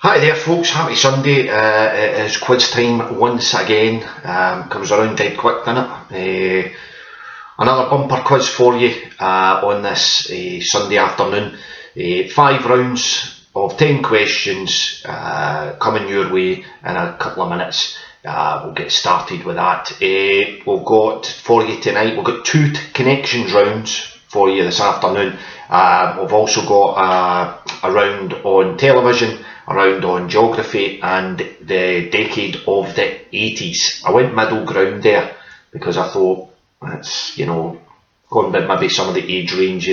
Hi there folks, happy Sunday. It is quiz time once again. Comes around dead quick, doesn't it? Another bumper quiz for you on this Sunday afternoon. 5 rounds of 10 questions coming your way in a couple of minutes. We'll get started with that. We've got for you tonight, we've got 2 connections rounds for you this afternoon. We've also got a round on television, a round on geography and the decade of the 80s. I went middle ground there because I thought that's, going by maybe some of the age range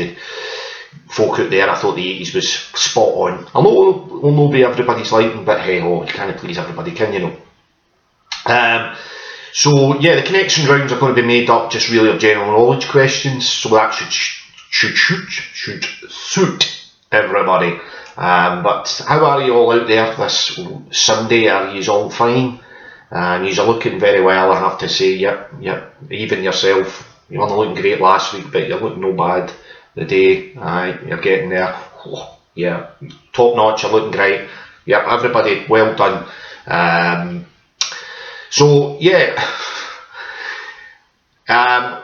folk out there. I thought the 80s was spot on. I know it will not be everybody's liking, but hey ho, you can't please everybody, can you know? So yeah, the connection rounds are going to be made up just really of general knowledge questions, so that should suit everybody. But how are you all out there this Sunday? Are you all fine? You're looking very well, I have to say. Yep. Even yourself. You weren't looking great last week, but you're looking no bad today. Aye, you're getting there. Oh, yeah, top notch. You're looking great. Yep, everybody, well done. So yeah.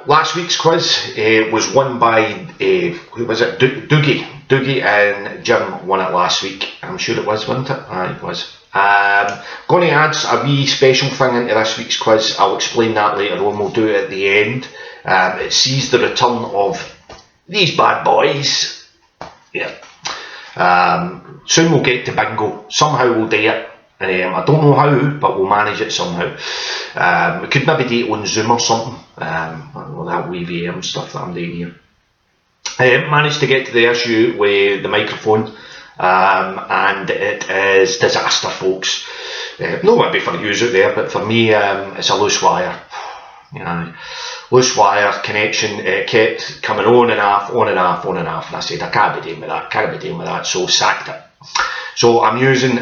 Last week's quiz was won by who was it? Doogie and Jim won it last week. I'm sure it was, wasn't it? It was. Going to add a wee special thing into this week's quiz. I'll explain that later on. We'll do it at the end. It sees the return of these bad boys. Yeah. Soon we'll get to bingo. Somehow we'll do it. I don't know how, but we'll manage it somehow. We could maybe do it on Zoom or something. All that wee VM stuff that I'm doing here. Managed to get to the issue with the microphone, and it is disaster, folks. No, maybe for you out there, but for me, it's a loose wire. Loose wire connection. It kept coming on and off, and I said, I can't be dealing with that, so sacked it. So I'm using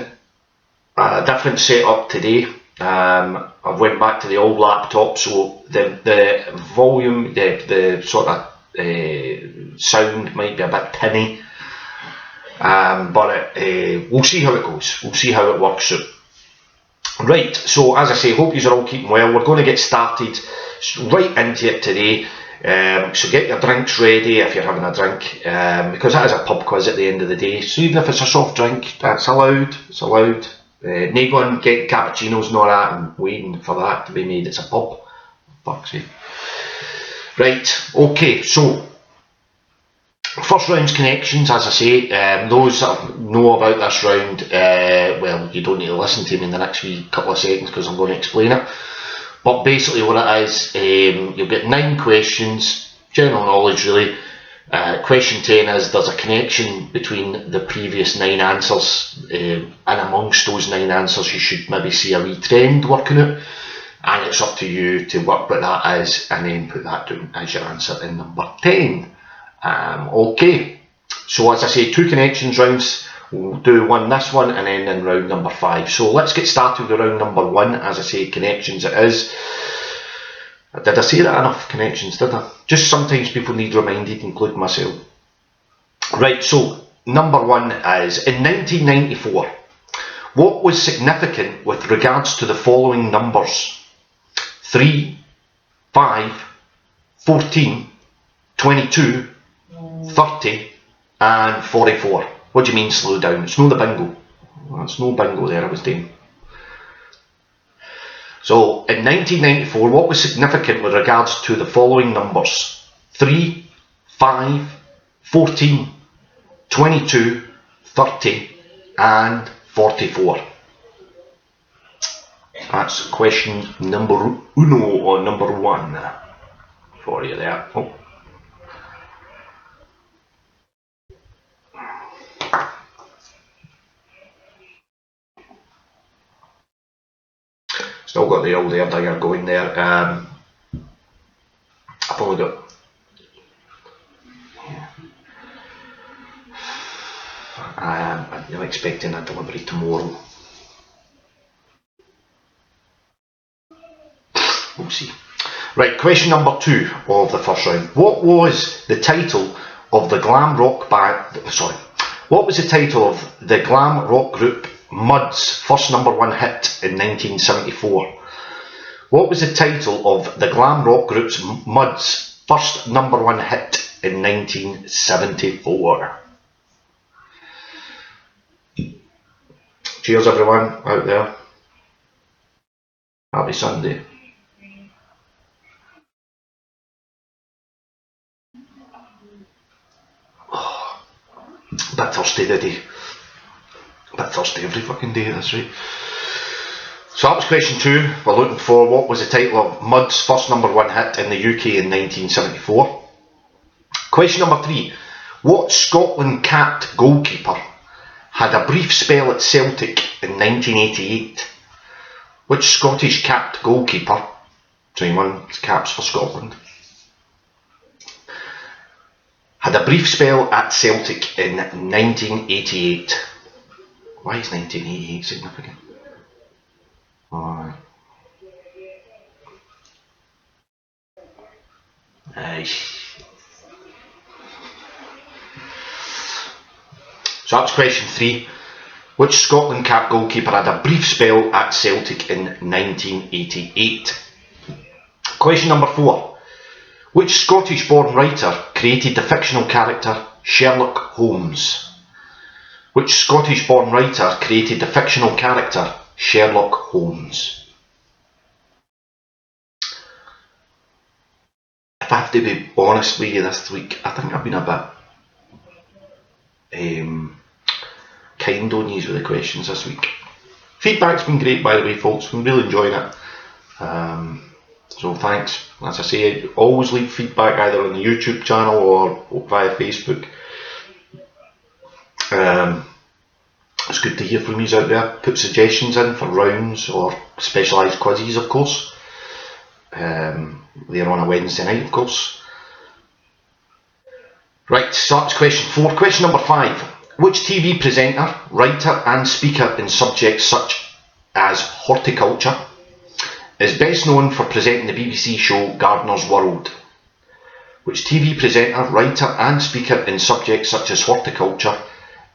a different setup today. I've went back to the old laptop, so the volume, the sort of sound might be a bit tinny, but we'll see how it goes. We'll see how it works out. Right, so as I say, hope you are all keeping well. We're going to get started right into it today. So get your drinks ready if you're having a drink, because that is a pub quiz at the end of the day. So even if it's a soft drink, that's allowed. It's allowed. No going getting cappuccinos and all that and waiting for that to be made. It's a pub. Fuck's sake. Right, okay, so first round's connections, as I say. Those that know about this round, well, you don't need to listen to me in the next wee couple of seconds because I'm going to explain it. But basically what it is, you'll get 9 questions, general knowledge really. Question 10 is there's a connection between the previous 9 answers, and amongst those 9 answers you should maybe see a wee trend working out, and it's up to you to work what that is and then put that down as your answer in number 10. Okay, so as I say, 2 connections rounds. We'll do this one and then in round number 5. So let's get started with round number 1. As I say, connections it is. Did I say that enough? Connections, did I? Just sometimes people need reminded, including myself. Right, so number 1 is, in 1994, what was significant with regards to the following numbers? 3, 5, 14, 22, 30 and 44. What do you mean slow down? It's no the bingo. That's no bingo there I was doing. So, in 1994, what was significant with regards to the following numbers? 3, 5, 14, 22, 30 and 44. That's question number 1 or number 1 for you there. Oh. Still got the old air digger going there. I've only got I'm expecting a delivery tomorrow. We'll see. Right, question number 2 of the first round. What was the title of the glam rock band? Sorry. What was the title of the glam rock group Mud's first #1 hit in 1974? What was the title of the glam rock group's Mud's first #1 hit in 1974? Cheers everyone out there. Happy Sunday. Oh, bit thirsty today. Bit thirsty every fucking day, that's right. So that was question 2. We're looking for what was the title of Mud's first #1 hit in the UK in 1974. Question number 3. What Scotland capped goalkeeper had a brief spell at Celtic in 1988? Which Scottish capped goalkeeper, so he won caps for Scotland, had a brief spell at Celtic in 1988? Why is 1988 significant? Alright. So that was question 3. Which Scotland capped goalkeeper had a brief spell at Celtic in 1988? Question number 4. Which Scottish-born writer created the fictional character Sherlock Holmes? Which Scottish-born writer created the fictional character Sherlock Holmes? If I have to be honest with you this week, I think I've been a bit kind on these with the questions this week. Feedback's been great, by the way, folks. I'm really enjoying it. So thanks. As I say, always leave feedback either on the YouTube channel or via Facebook. It's good to hear from you out there. Put suggestions in for rounds or specialised quizzes, of course. They're on a Wednesday night, of course. Right, so that's question 4. Question number 5. Which TV presenter, writer and speaker in subjects such as horticulture is best known for presenting the BBC show Gardener's World? Which TV presenter, writer and speaker in subjects such as horticulture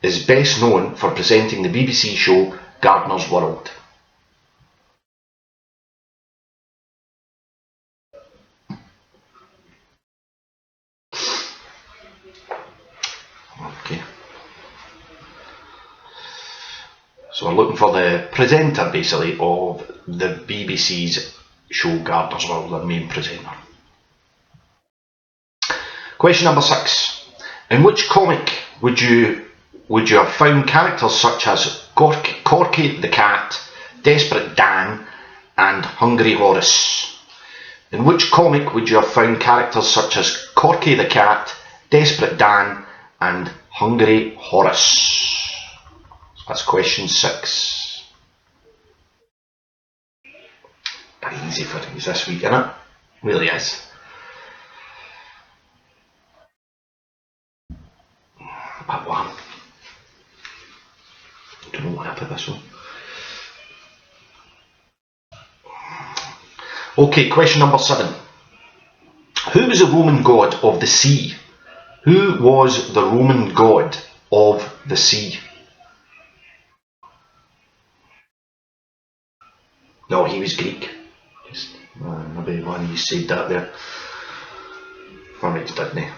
is best known for presenting the BBC show Gardener's World? Okay. So we're looking for the presenter, basically, of the BBC's show Gardener's World, the main presenter. Question number 6. In which comic would you have found characters such as Corky the Cat, Desperate Dan and Hungry Horace? In which comic would you have found characters such as Corky the Cat, Desperate Dan and Hungry Horace? That's question 6. Pretty easy for you this week, isn't it? Really is. Part 1. Don't know what happened this one. Okay, question number 7. Who was the Roman god of the sea? Who was the Roman god of the sea? No, he was Greek. Just, maybe one of you said that there. Alright, didn't he?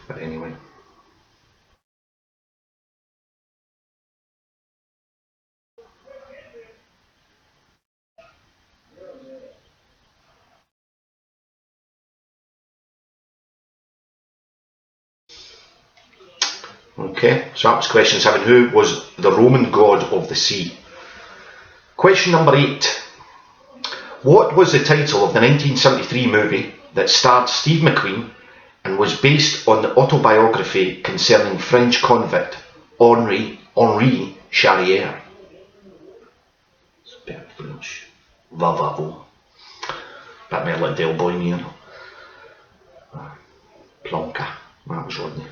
But anyway. Okay, so that was question 7. Who was the Roman god of the sea? Question number 8. What was the title of the 1973 movie that starred Steve McQueen and was based on the autobiography concerning French convict Henri Charrière? It's a bit of French. Va va vo. Bit more like Del Boy here. Plonka. That was Rodney.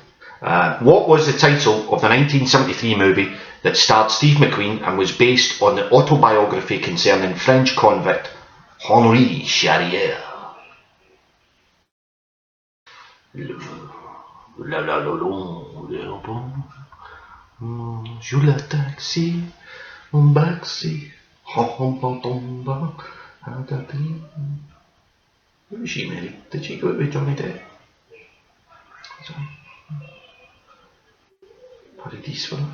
What was the title of the 1973 movie that starred Steve McQueen and was based on the autobiography concerning French convict Henri Charrière? La la la la, joue la taxi. Backseat. Who was she married? Did she go out with Johnny Depp? Paradise for her.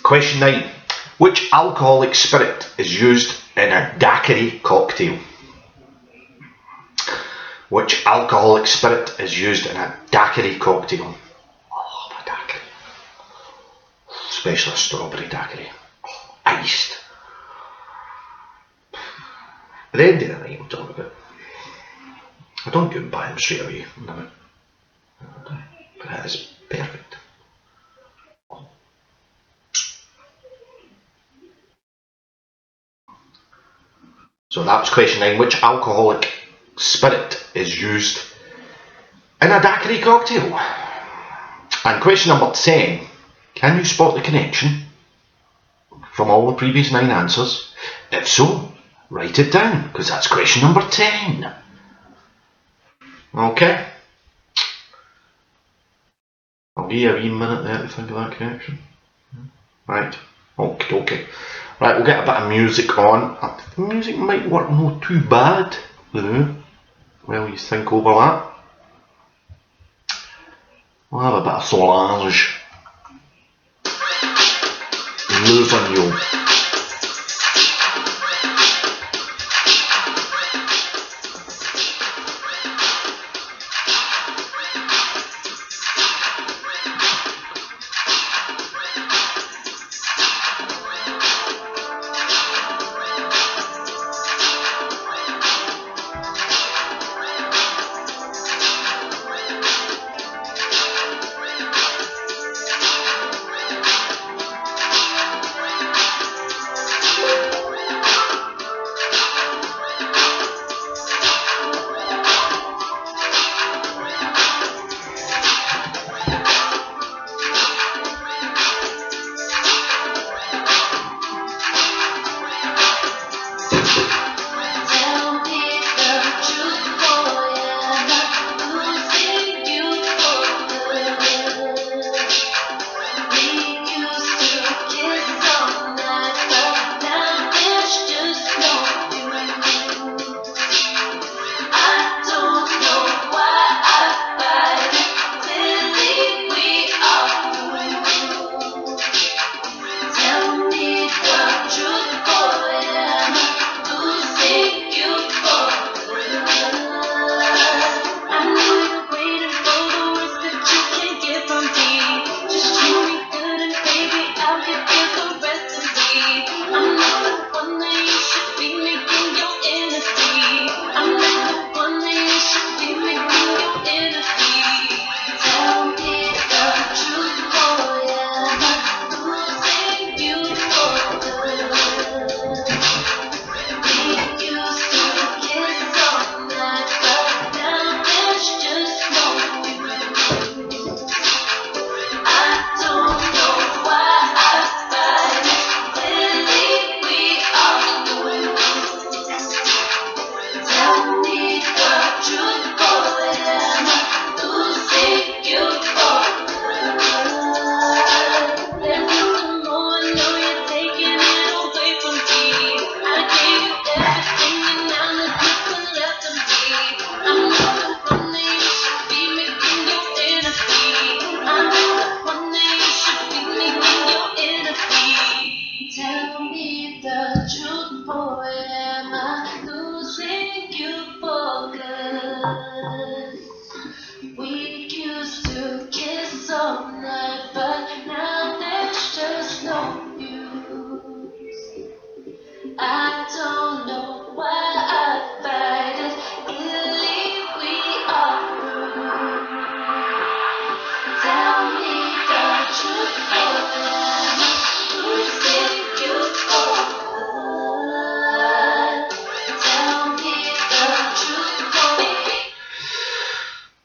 Question 9. Which alcoholic spirit is used in a daiquiri cocktail? Which alcoholic spirit is used in a daiquiri cocktail? Oh, a daiquiri. Especially a strawberry daiquiri. Oh, iced. At the end of the night, I'm talking about. I don't go and buy them straight away. No. But that is perfect. So that was question 9. Which alcoholic spirit is used in a daiquiri cocktail? And question number 10. Can you spot the connection from all the previous 9 answers? If so, write it down, because that's question number 10. Okay. I'll give you a wee minute there to think of that connection. Right. Okay. Right, we'll get a bit of music on. The music might work not too bad. Well, you think over that. We'll have a bit of Solange. Losing you.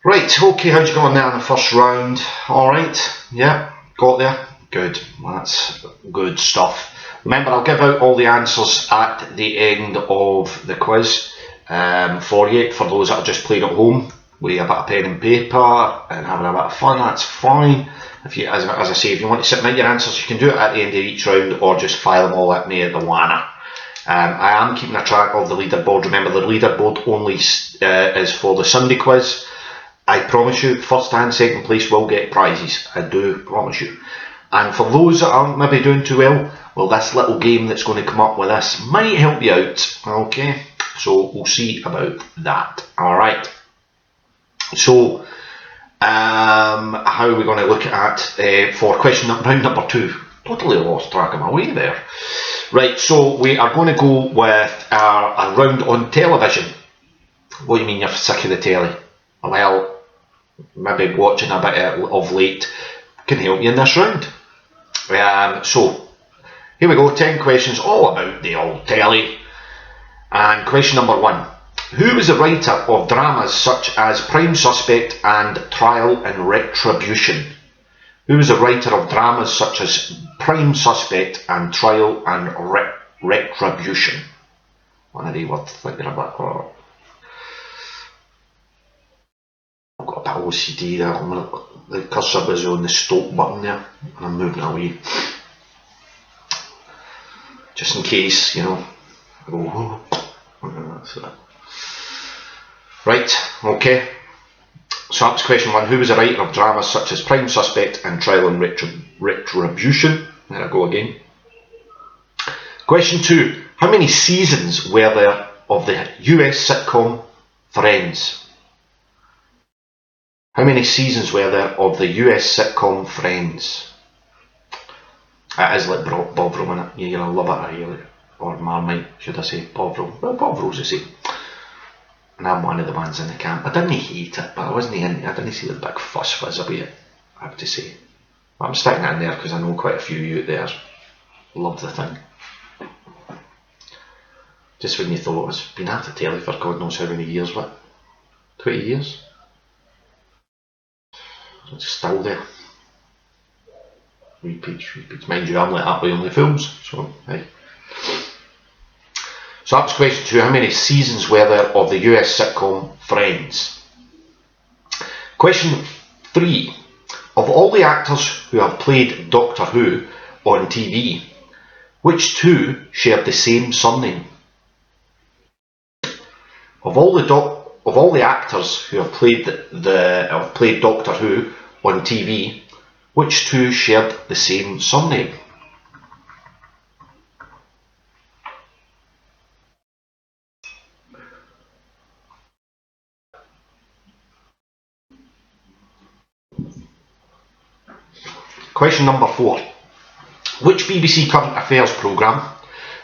Right, okay, how'd you go on there in the first round? Alright, yeah, got there? Good, that's good stuff. Remember, I'll give out all the answers at the end of the quiz for you, for those that are just playing at home. with a bit of pen and paper and having a bit of fun, that's fine. If you, as I say, if you want to submit your answers, you can do it at the end of each round or just file them all at me at the WANA. I am keeping a track of the leaderboard. Remember, the leaderboard only is for the Sunday quiz. I promise you, first and second place will get prizes. I do promise you. And for those that aren't maybe doing too well, this little game that's going to come up with this might help you out. Okay, so we'll see about that. Alright. So, how are we going to look at for round number 2? Totally lost track of my way there. Right, so we are going to go with a round on television. What do you mean you're sick of the telly? Well, maybe watching a bit of late can help you in this round. So, here we go, 10 questions all about the old telly. And question number 1. Who was the writer of dramas such as Prime Suspect and Trial and Retribution? Who was the writer of dramas such as Prime Suspect and Trial and Retribution? One of they worth thinking about. Oh. I've got a bit of OCD there. The cursor was on the stop button there, and I'm moving away. Just in case, you know. Right, okay. So that's question 1. Who was the writer of dramas such as Prime Suspect and Trial and Retribution? There I go again. Question 2. How many seasons were there of the US sitcom Friends? How many seasons were there of the US sitcom Friends? It is like Bovril, innit? You're going to love it, or hate it. Or Marmite, should I say. Bovril. Well, Bovril's the same. And I'm one of the ones in the camp. I didn't hate it, but I didn't see the big fuss fizz about it, I have to say. But I'm sticking it in there because I know quite a few of you out there love the thing. Just when you thought it's been at the telly for God knows how many years, what? 20 years? It's still there. Repeats. Mind you, I'm like that with only films, so hey. So that's question 2. How many seasons were there of the US sitcom Friends? Question 3. Of all the actors who have played Doctor Who on TV, which 2 shared the same surname? Of all the actors who have played Doctor Who on TV, which 2 shared the same surname? Question number 4. Which BBC Current Affairs programme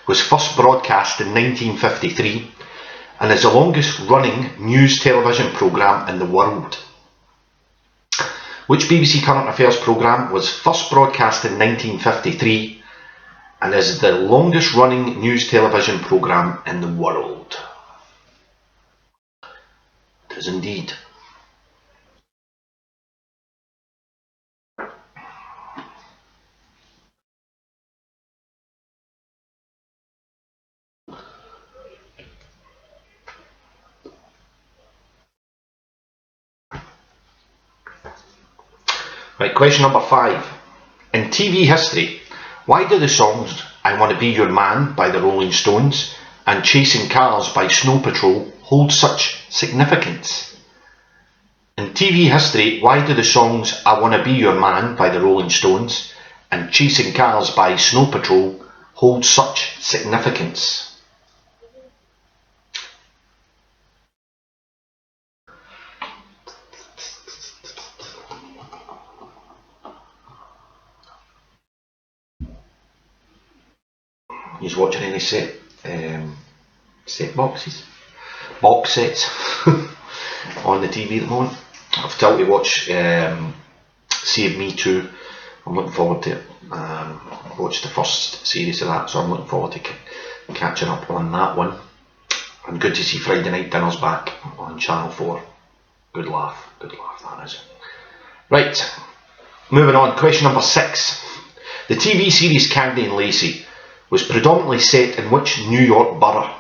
was first broadcast in 1953 and is the longest running news television programme in the world? Which BBC Current Affairs programme was first broadcast in 1953 and is the longest running news television programme in the world? It is indeed. Right, question number 5. In TV history, why do the songs I Want to Be Your Man by the Rolling Stones and Chasing Cars by Snow Patrol hold such significance? In TV history, why do the songs I Want to Be Your Man by the Rolling Stones and Chasing Cars by Snow Patrol hold such significance? He's watching any set box sets on the TV at the moment. I've told you to watch Save Me 2. I'm looking forward to it. I watched the first series of that, so I'm looking forward to catching up on that one. And good to see Friday Night Dinner's back on Channel 4. Good laugh that is. Right, moving on. Question number 6. The TV series Candy and Lacey was predominantly set in which New York borough?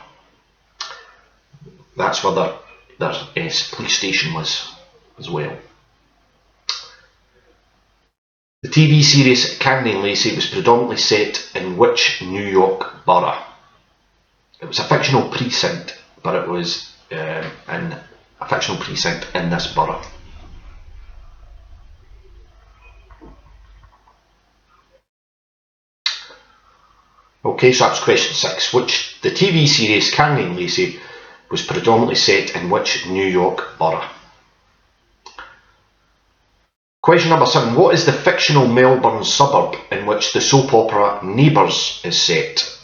That's where they're their police station was as well. The TV series Cagney and Lacey was predominantly set in which New York borough? It was a fictional precinct, but it was in a fictional precinct in this borough. Okay, so that's question 6. The TV series Cagney and Lacey was predominantly set in which New York borough? Question number 7. What is the fictional Melbourne suburb in which the soap opera Neighbours is set?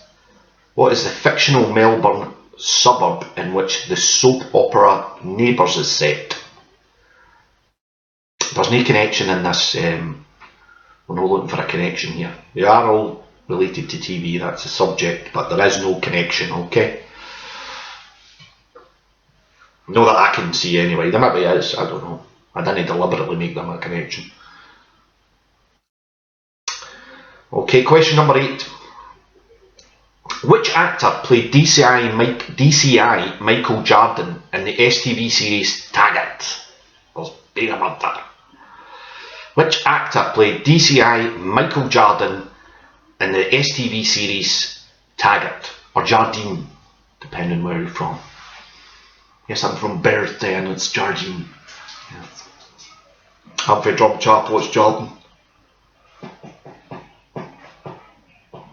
What is the fictional Melbourne suburb in which the soap opera Neighbours is set? There's no connection in this. We're not looking for a connection here. They are all related to TV, that's the subject, but there is no connection, okay? No that I can see anyway. There maybe is, I don't know. I didn't deliberately make them a connection. Okay, question number 8. Which actor played DCI Michael Jardine in the STV series Taggart? There's been a word there. Which actor played DCI Michael Jardine in the STV series Taggart, or Jardine, depending where you're from. Yes, I'm from Bertha and it's Jardine. Yes. Humphrey Drumchapel, it's Jordan.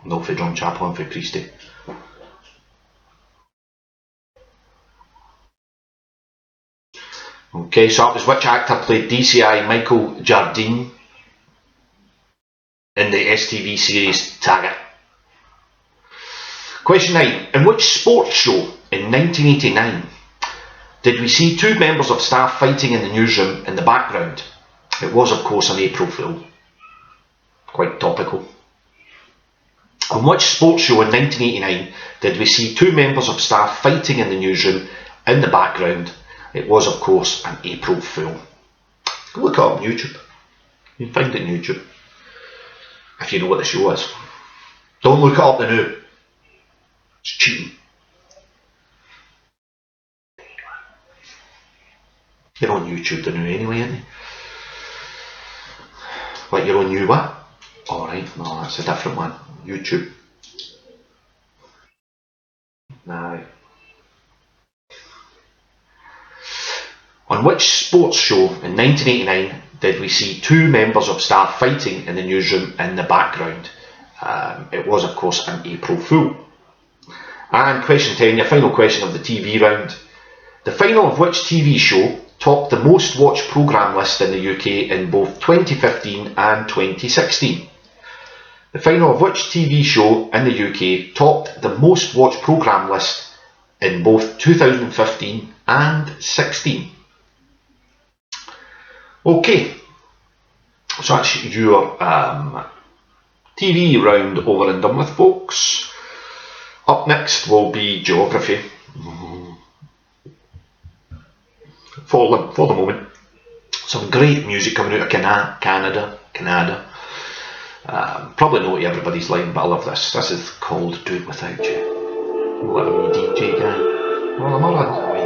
No for Drumchapel, Humphrey Priestley. Okay, so that was which actor played DCI Michael Jardine in the STV series Taggart. Question 9. In which sports show in 1989 did we see two members of staff fighting in the newsroom in the background? It was, of course, an April Fool. Quite topical. On which sports show in 1989 did we see two members of staff fighting in the newsroom in the background? It was, of course, an April Fool. Look it up on YouTube. You can find it on YouTube. If you know what the show is. Don't look it up the new. It's cheating. You're on YouTube the new anyway, aren't you? Like you're on you what? Alright, no, that's a different one. YouTube. Nah. On which sports show in 1989 did we see two members of staff fighting in the newsroom in the background? It was, of course, an April Fool. And question 10, your final question of the TV round. The final of which TV show topped the most watched programme list in the UK in both 2015 and 2016? The final of which TV show in the UK topped the most watched programme list in both 2015 and 16? Okay, so that's your TV round over and done with, folks. Up next will be geography. For the moment, some great music coming out of Canada. Probably not everybody's line, but I love this. This is called Do It Without You. Little DJ guy. Well, I'm alright that way.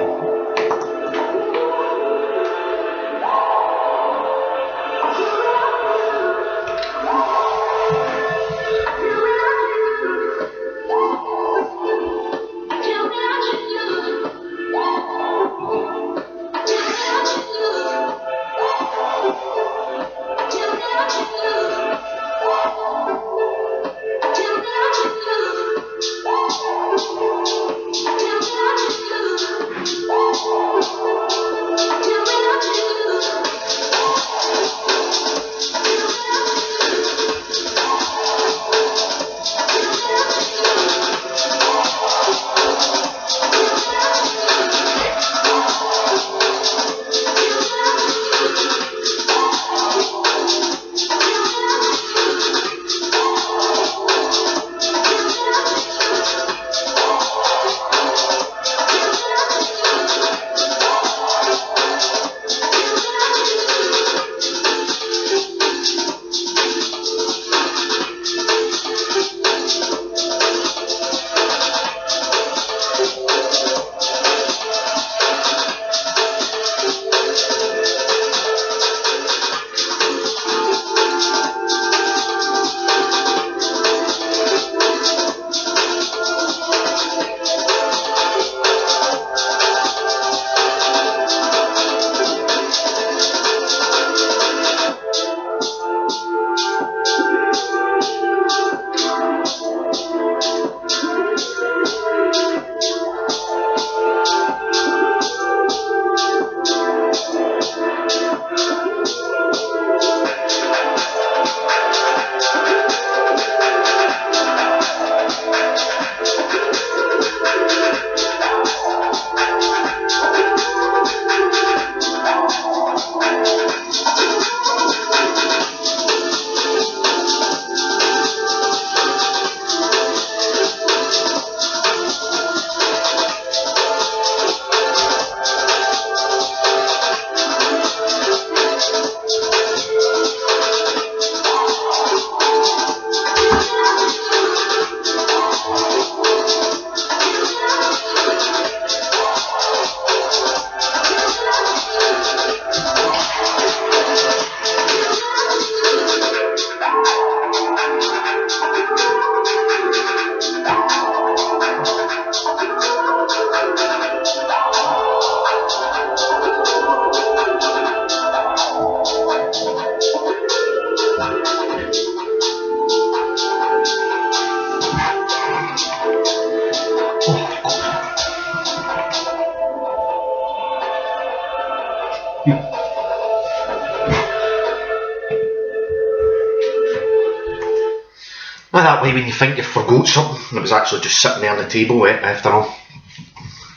That way when you think you forgot something, and it was actually just sitting there on the table after all.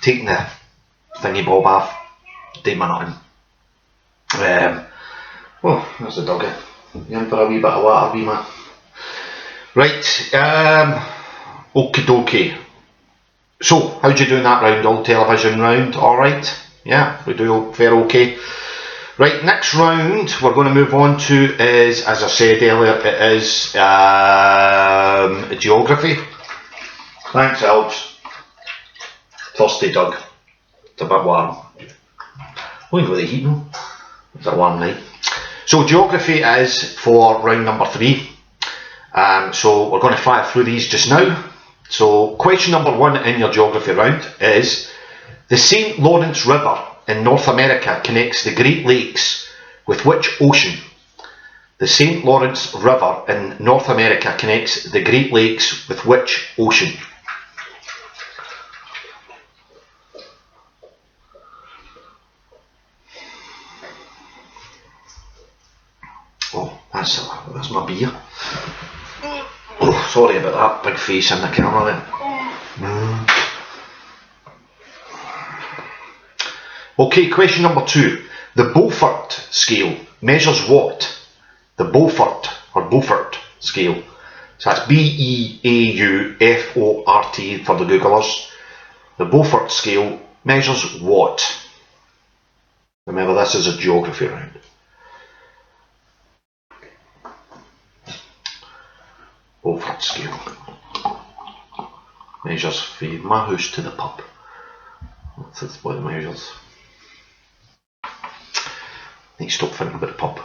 Taking the thingy bob off, doing my nothing. Oh, there's the doggy. You in for a wee bit of water, wee man? Right, okie dokie. So, how'd you do in that round? All television round, alright? Yeah, we do fair okay. Right, next round we're going to move on to is, as I said earlier, it is geography. Thanks, Elves. Thirsty Doug. It's a bit warm. Going for the heating. It's a warm night. So geography is for round number 3. So we're going to fire through these just now. So question number 1 in your geography round is: the St. Lawrence River in North America connects the Great Lakes with which ocean? The St. Lawrence River in North America connects the Great Lakes with which ocean? Oh, that's my beer. Oh, sorry about that big face in the camera there. Okay, question number 2. The Beaufort scale measures what? The Beaufort or Beaufort scale. So that's B-E-A-U-F-O-R-T for the Googlers. The Beaufort scale measures what? Remember, this is a geography round. Beaufort scale measures from my house to the pub. That's what it measures. Need to stop thinking about the pub.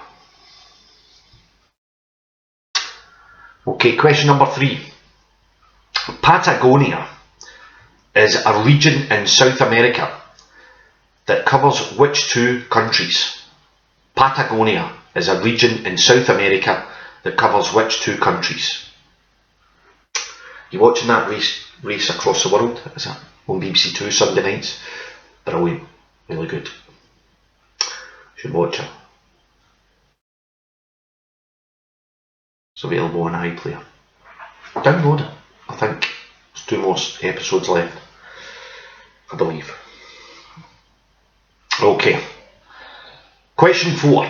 Okay, question number 3. Patagonia is a region in South America that covers which 2 countries? Patagonia is a region in South America that covers which 2 countries? You watching that race across the world? Is it on BBC 2 Sunday nights? Brilliant, really good. Should watch it. It's available on iPlayer. Download it. I think there's 2 more episodes left, I believe. Okay. Question 4.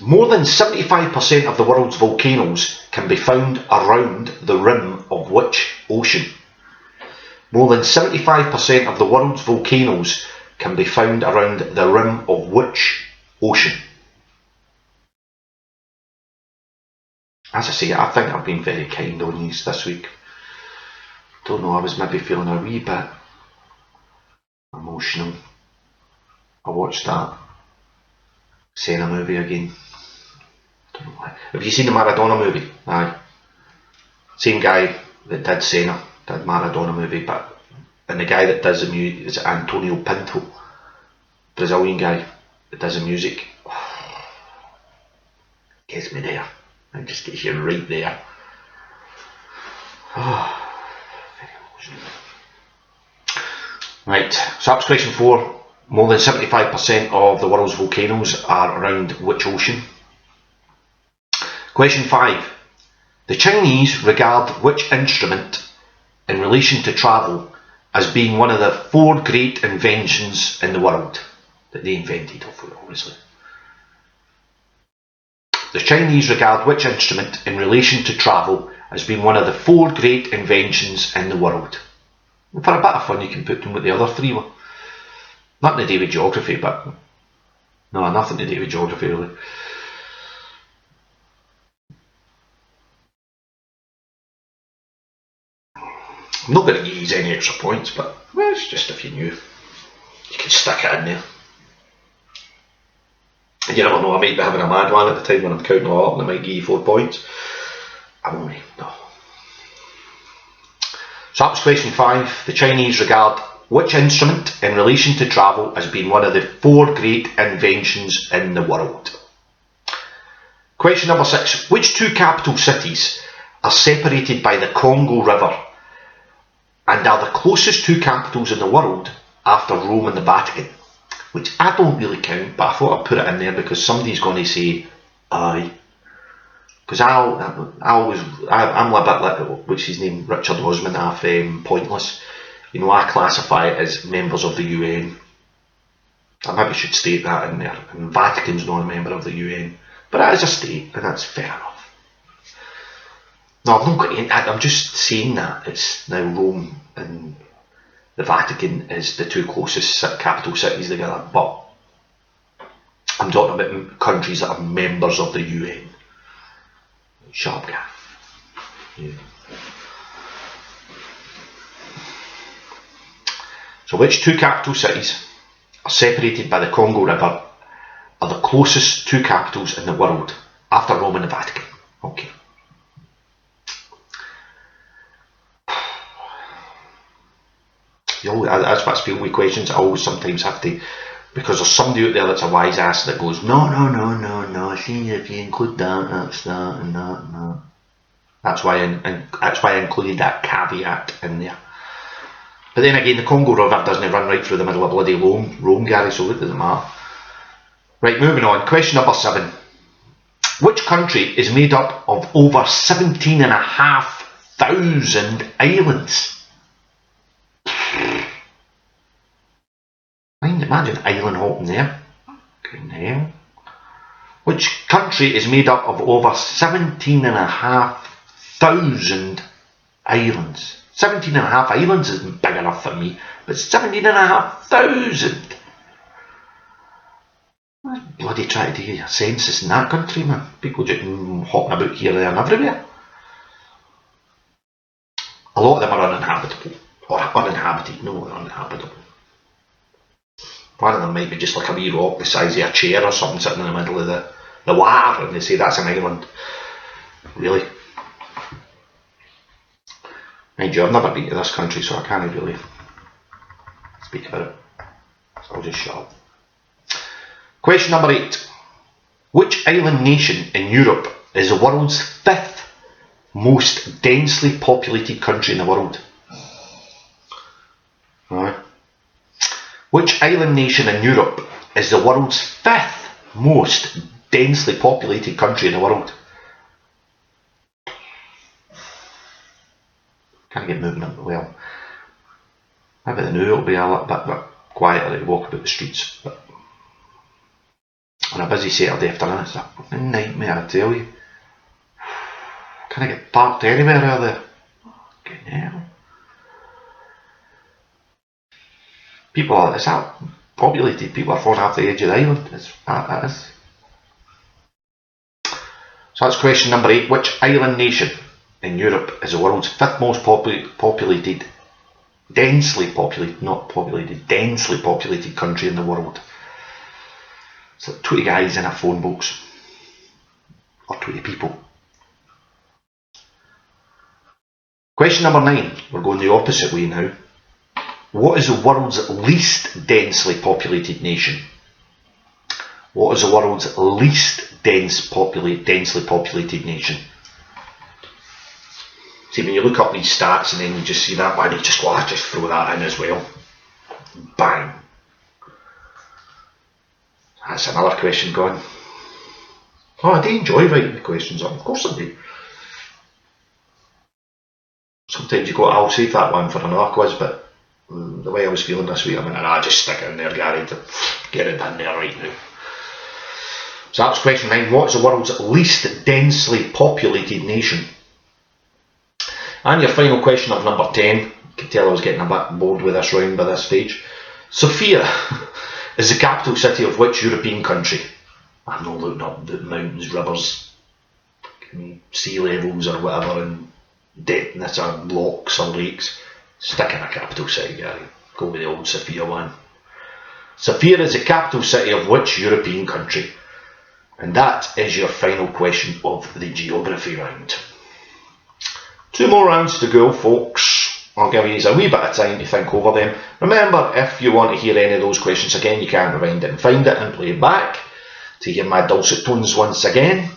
More than 75% of the world's volcanoes can be found around the rim of which ocean? More than 75% of the world's volcanoes can be found around the rim of which ocean? As I say, I think I've been very kind on these this week. Don't know, I was maybe feeling a wee bit emotional. I watched that Senna movie again. Don't know why. Have you seen the Maradona movie? Aye. Same guy that did Senna, did Maradona movie, but and the guy that does the music is Antonio Pinto, Brazilian guy that does the music. Gets me there. It just gets you right there. Very emotional. Right, so that's question 4. More than 75% of the world's volcanoes are around which ocean? Question 5. The Chinese regard which instrument in relation to travel as being one of the 4 great inventions in the world that they invented, obviously. The Chinese regard which instrument in relation to travel as being one of the 4 great inventions in the world? And for a bit of fun, you can put them with the other 3 were. Nothing to do with geography, but no, nothing to do with geography really. I'm not going to give you any extra points, but well, it's just if you knew. You can stick it in there. And you never know, I might be having a mad one at the time when I'm counting all up and I might give you 4 points. I won't, no. So that was question 5. The Chinese regard which instrument in relation to travel as being one of the 4 great inventions in the world? Question number 6. Which 2 capital cities are separated by the Congo River and are the closest 2 capitals in the world after Rome and the Vatican? which I don't really count, but I thought I'd put it in there because somebody's going to say, aye. Because I'm a bit like, what's his name, Richard Osman, Pointless. You know, I classify it as members of the UN. I maybe should state that in there. And Vatican's not a member of the UN, but it is a state, and that's fair enough. No, I've not got any, I'm just saying that it's now Rome and the Vatican is the two closest capital cities together, but I'm talking about countries that are members of the UN. Shut up, guy. Yeah. So which two capital cities are separated by the Congo River are the closest two capitals in the world after Rome and the Vatican? Okay. That's what I feel with questions. I always sometimes have to, because there's somebody out there that's a wise ass that goes, no, see if you include that, that's that, and that, and that. That's why I included that caveat in there. But then again, the Congo River doesn't run right through the middle of bloody Rome, Gary, so it doesn't matter. Right, moving on. Question number 7. Which country is made up of over 17,500 islands? Imagine island hopping there. Good hell. Which country is made up of over 17,500 islands? 17.5 islands isn't big enough for me, but 17,500. Bloody try to do a census in that country, man. People just hopping about here, there and everywhere. A lot of them are uninhabitable. Or uninhabited, no, uninhabitable. One of them might be just like a wee rock the size of a chair or something sitting in the middle of the water, and they say that's an island. Really? Mind you, I've never been to this country, so I can't really speak about it. So I'll just shut up. Question number 8. Which island nation in Europe is the world's 5th most densely populated country in the world? Alright. Which island nation in Europe is the world's 5th most densely populated country in the world? Can't get moving up well. Maybe the new it'll be a little bit quieter to walk about the streets. But on a busy Saturday afternoon, it's a fucking nightmare, I tell you. Can I get parked anywhere out there? Fucking hell. People are, it's that populated, people are falling off the edge of the island. That is. So that's question number 8. Which island nation in Europe is the world's 5th most populated, densely populated country in the world? It's like 20 guys in a phone box. Or 20 people. Question number 9. We're going the opposite way now. What is the world's least densely populated nation? What is the world's least densely populated nation? See, when you look up these stats and then you just see that one, you just go, I just throw that in as well. Bang. That's another question gone. Oh, I do enjoy writing the questions up. Of course I do. Sometimes you go, I'll save that one for another quiz, but the way I was feeling this week, I mean, I'll just stick it in there, Gary, to get it done there right now. So that's question 9. What's the world's least densely populated nation? And your final question of number 10. You can tell I was getting a bit bored with this round by this stage. Sofia is the capital city of which European country? I'm not looking up the mountains, rivers, sea levels or whatever, and depthness or locks or lakes. Stick in a capital city, Gary. Go with the old Sofia one. Sofia is the capital city of which European country? And that is your final question of the geography round. 2 more rounds to go, folks. I'll give you a wee bit of time to think over them. Remember, if you want to hear any of those questions again, you can rewind it and find it and play it back to hear my dulcet tones once again.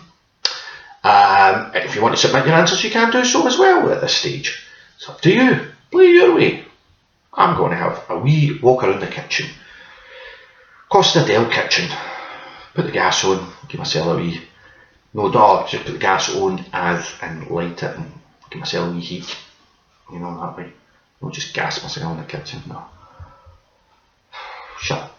If you want to submit your answers, you can do so as well at this stage. It's up to you. Play your way. I'm going to have a wee walk around the kitchen. Costa del kitchen. Put the gas on, give myself a wee, no dog, just put the gas on as and light it and give myself a wee heat, you know, that way. Don't just gas myself in the kitchen, no. Shut up.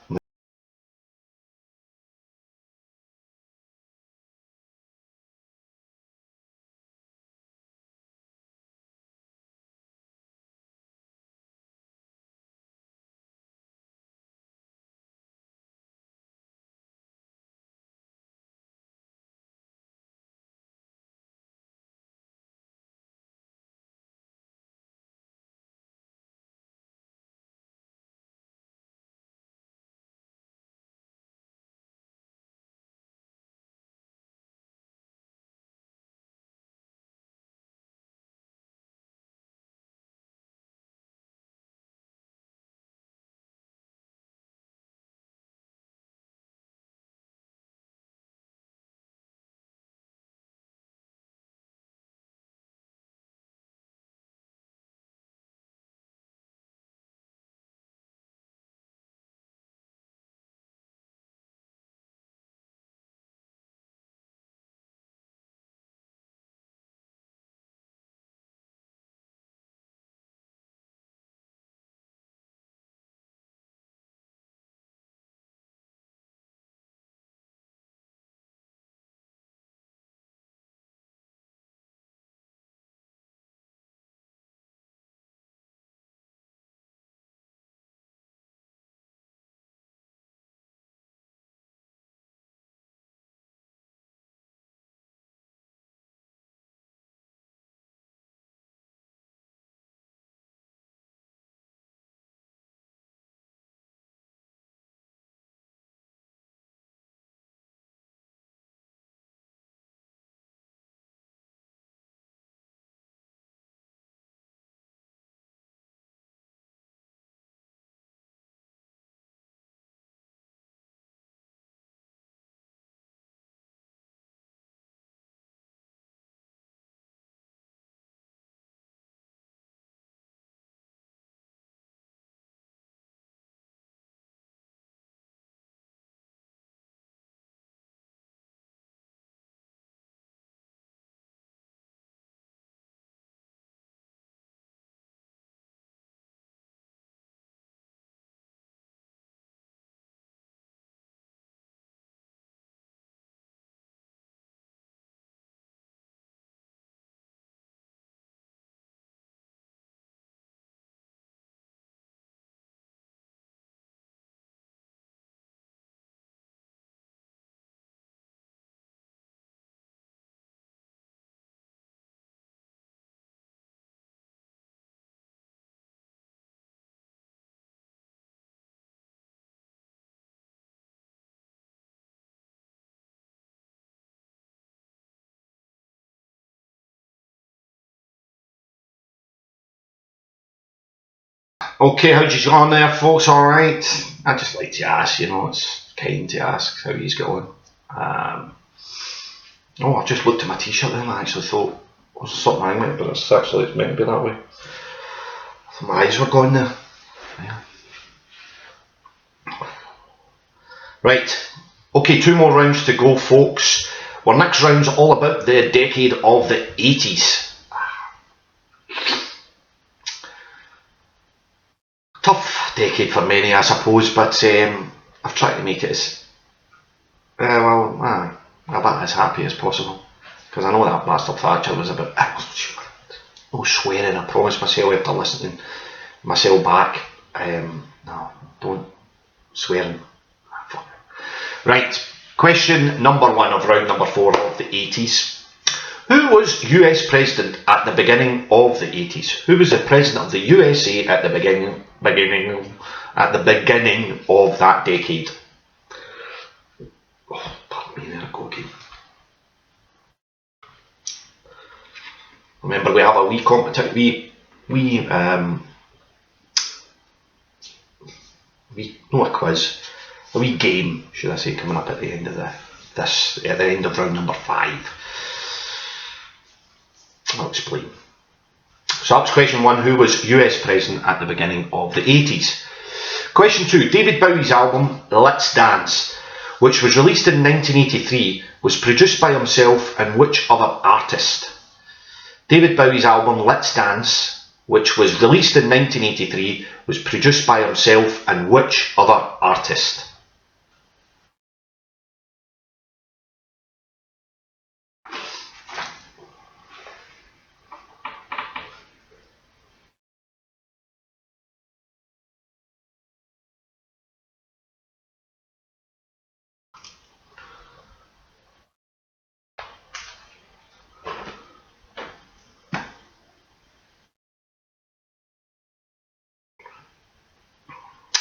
Okay, how'd you get on there, folks? Alright? I just like to ask, you know, it's kind to ask how he's going. Oh, I just looked at my t-shirt then, I actually thought, was something wrong with it, but it's meant to be that way. I thought my eyes were gone there. Yeah. Right, okay, 2 more rounds to go, folks. Our next round's all about the decade of the 80s. Tough decade for many, I suppose, but I've tried to make it as a bit as happy as possible, because I know that bastard Thatcher was a bit no swearing. I promised myself after listening myself back, no, don't swearing. Right, question number 1 of round number 4 of the 80s. Who was US President at the beginning of the 80s? Who was the President of the USA at the beginning of that decade? Oh, pardon me, there I go again. Remember, we have a wee competition, not a quiz, a wee game, should I say, coming up at the end of at the end of round number 5. I'll explain. So that's question 1. Who was US President at the beginning of the 80s? Question 2. David Bowie's album Let's Dance, which was released in 1983, was produced by himself and which other artist? David Bowie's album Let's Dance, which was released in 1983, was produced by himself and which other artist?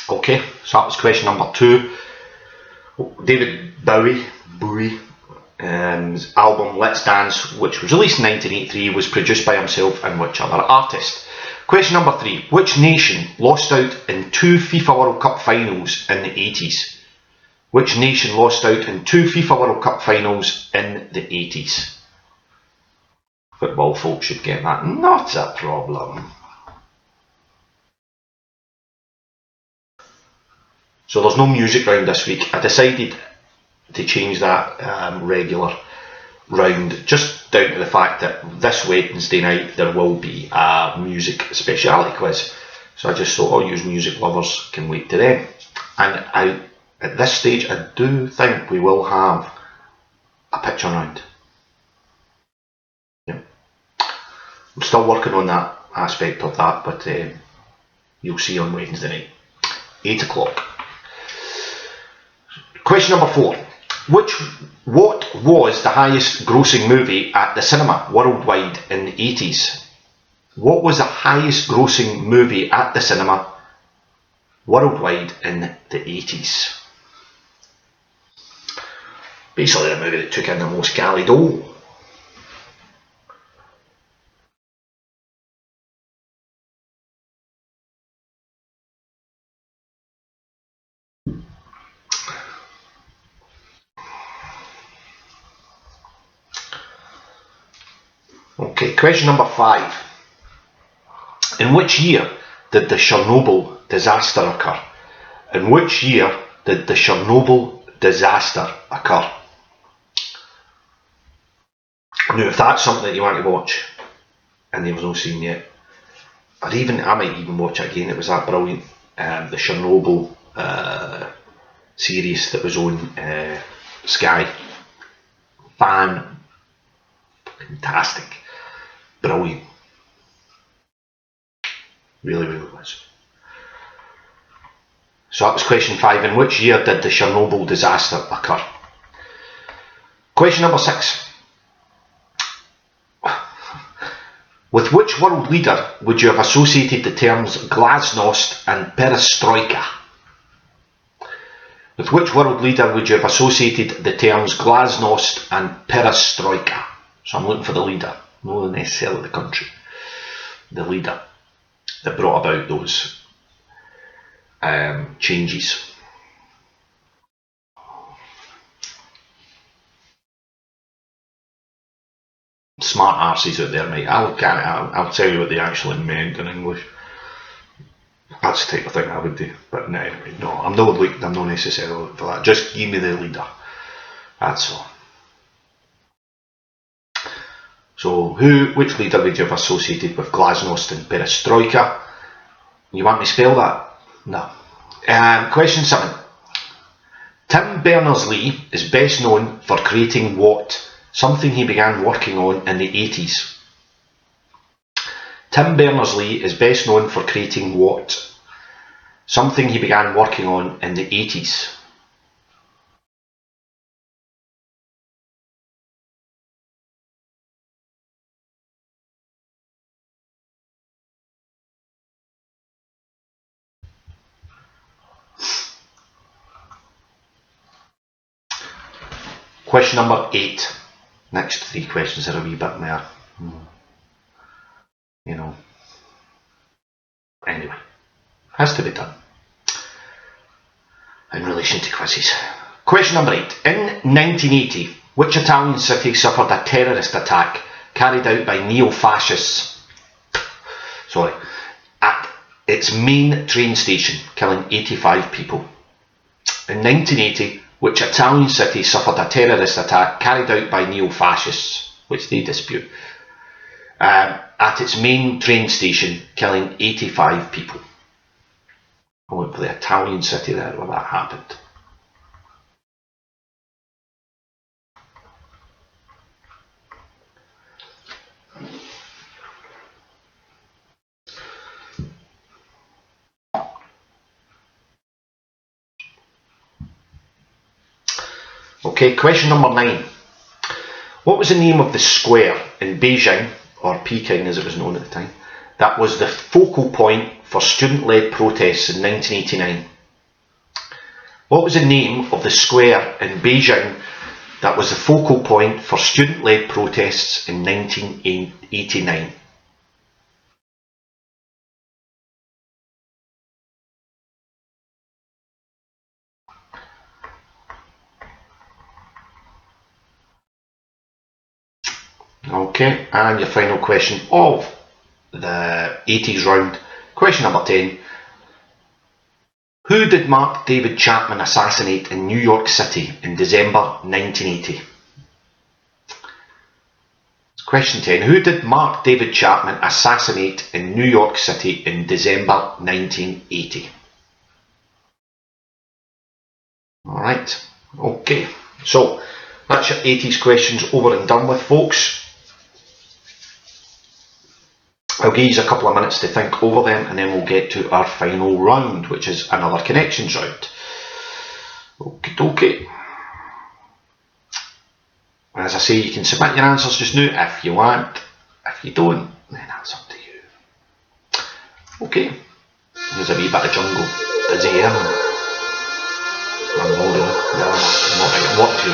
Okay, so that was question number 2. David Bowie's album Let's Dance, which was released in 1983, was produced by himself and which other artist? Question number 3. Which nation lost out in 2 FIFA World Cup finals in the 80s? Which nation lost out in 2 FIFA World Cup finals in the 80s? Football folk should get that. Not a problem. So there's no music round this week. I decided to change that regular round just down to the fact that this Wednesday night there will be a music speciality quiz. So I just thought all you music lovers can wait to then. And at this stage I do think we will have a picture round. Yeah. I'm still working on that aspect of that, but you'll see on Wednesday night, 8 o'clock. Question number 4. What was the highest grossing movie at the cinema worldwide in the 80s? What was the highest grossing movie at the cinema worldwide in the 80s? Basically the movie that took in the most galley dough. Okay, question number 5. In which year did the Chernobyl disaster occur? In which year did the Chernobyl disaster occur? Now, if that's something that you want to watch and you've not seen yet, I might even watch it again. It was that brilliant. The Chernobyl series that was on Sky. Fantastic. Brilliant. Really, really was. So that was question 5. In which year did the Chernobyl disaster occur? Question number 6. With which world leader would you have associated the terms glasnost and perestroika? With which world leader would you have associated the terms glasnost and perestroika? So I'm looking for the leader, not necessarily the country. The leader that brought about those changes. Smart arses out there, mate. I'll tell you what they actually meant in English. That's the type of thing I would do. But no, anyway, no, I'm not necessarily looking for that. Just give me the leader. That's all. So, which leader would you have associated with glasnost and perestroika? You want me to spell that? No. Question 7. Tim Berners-Lee is best known for creating what? Something he began working on in the 80s. Tim Berners-Lee is best known for creating what? Something he began working on in the 80s. Question number 8. Next 3 questions are a wee bit more, anyway, has to be done in relation to quizzes. Question number 8. In 1980, which Italian city suffered a terrorist attack carried out by neo-fascists? its main train station, killing 85 people. In 1980, which Italian city suffered a terrorist attack carried out by neo-fascists, which they dispute, at its main train station, killing 85 people. I went for the Italian city there where that happened. Okay, question number 9. What was the name of the square in Beijing, or Peking as it was known at the time, that was the focal point for student-led protests in 1989? What was the name of the square in Beijing that was the focal point for student-led protests in 1989? Okay, and your final question of the 80s round. Question number 10. Who did Mark David Chapman assassinate in New York City in December 1980? Question 10. Who did Mark David Chapman assassinate in New York City in December 1980? Alright, okay. So, that's your 80s questions over and done with, folks. I'll give you a couple of minutes to think over them and then we'll get to our final round, which is another connections round. Okie dokie. As I say, you can submit your answers just now if you want. If you don't, then that's up to you. Okay. There's a wee bit of jungle. Is he here? I'm not really. I'm not to.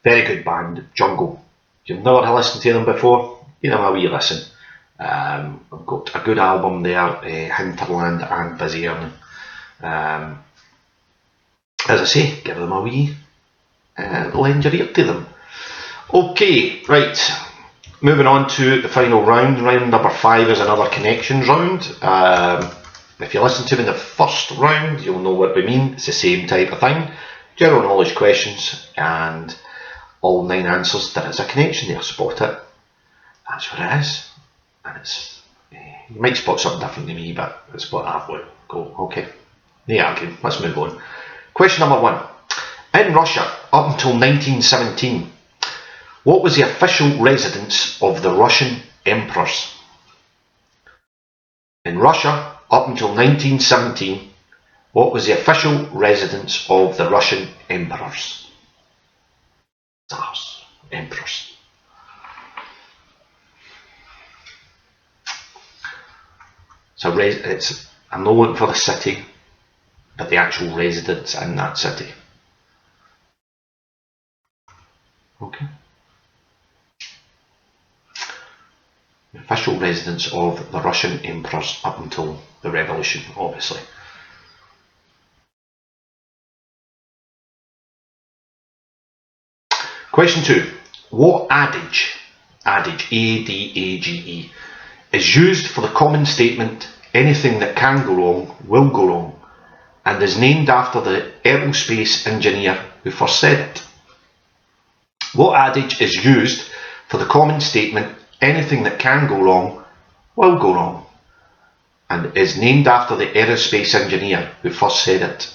Very good band, Jungle. If you've never listened to them before, give them a wee listen. I've got a good album there, Hinterland and Busy Earning. As I say, give them a wee lend your ear to them. Okay, right. Moving on to the final round. Round number 5 is another connections round. If you listen to me in the first round, you'll know what we mean. It's the same type of thing. General knowledge questions and all 9 answers. There is a connection there. Spot it. That's what it is. And it's You might spot something different to me, but it's what I've got. Okay. No arguing. Let's move on. Question number 1. In Russia, up until 1917, what was the official residence of the Russian emperors? In Russia, up until 1917, what was the official residence of the Russian emperors? Tsars, emperors. So I'm not looking for the city, but the actual residence in that city. Okay. The official residence of the Russian emperors up until the revolution, obviously. Question 2. What adage, A-D-A-G-E, is used for the common statement, anything that can go wrong will go wrong, and is named after the aerospace engineer who first said it? What adage is used for the common statement, anything that can go wrong will go wrong, and is named after the aerospace engineer who first said it?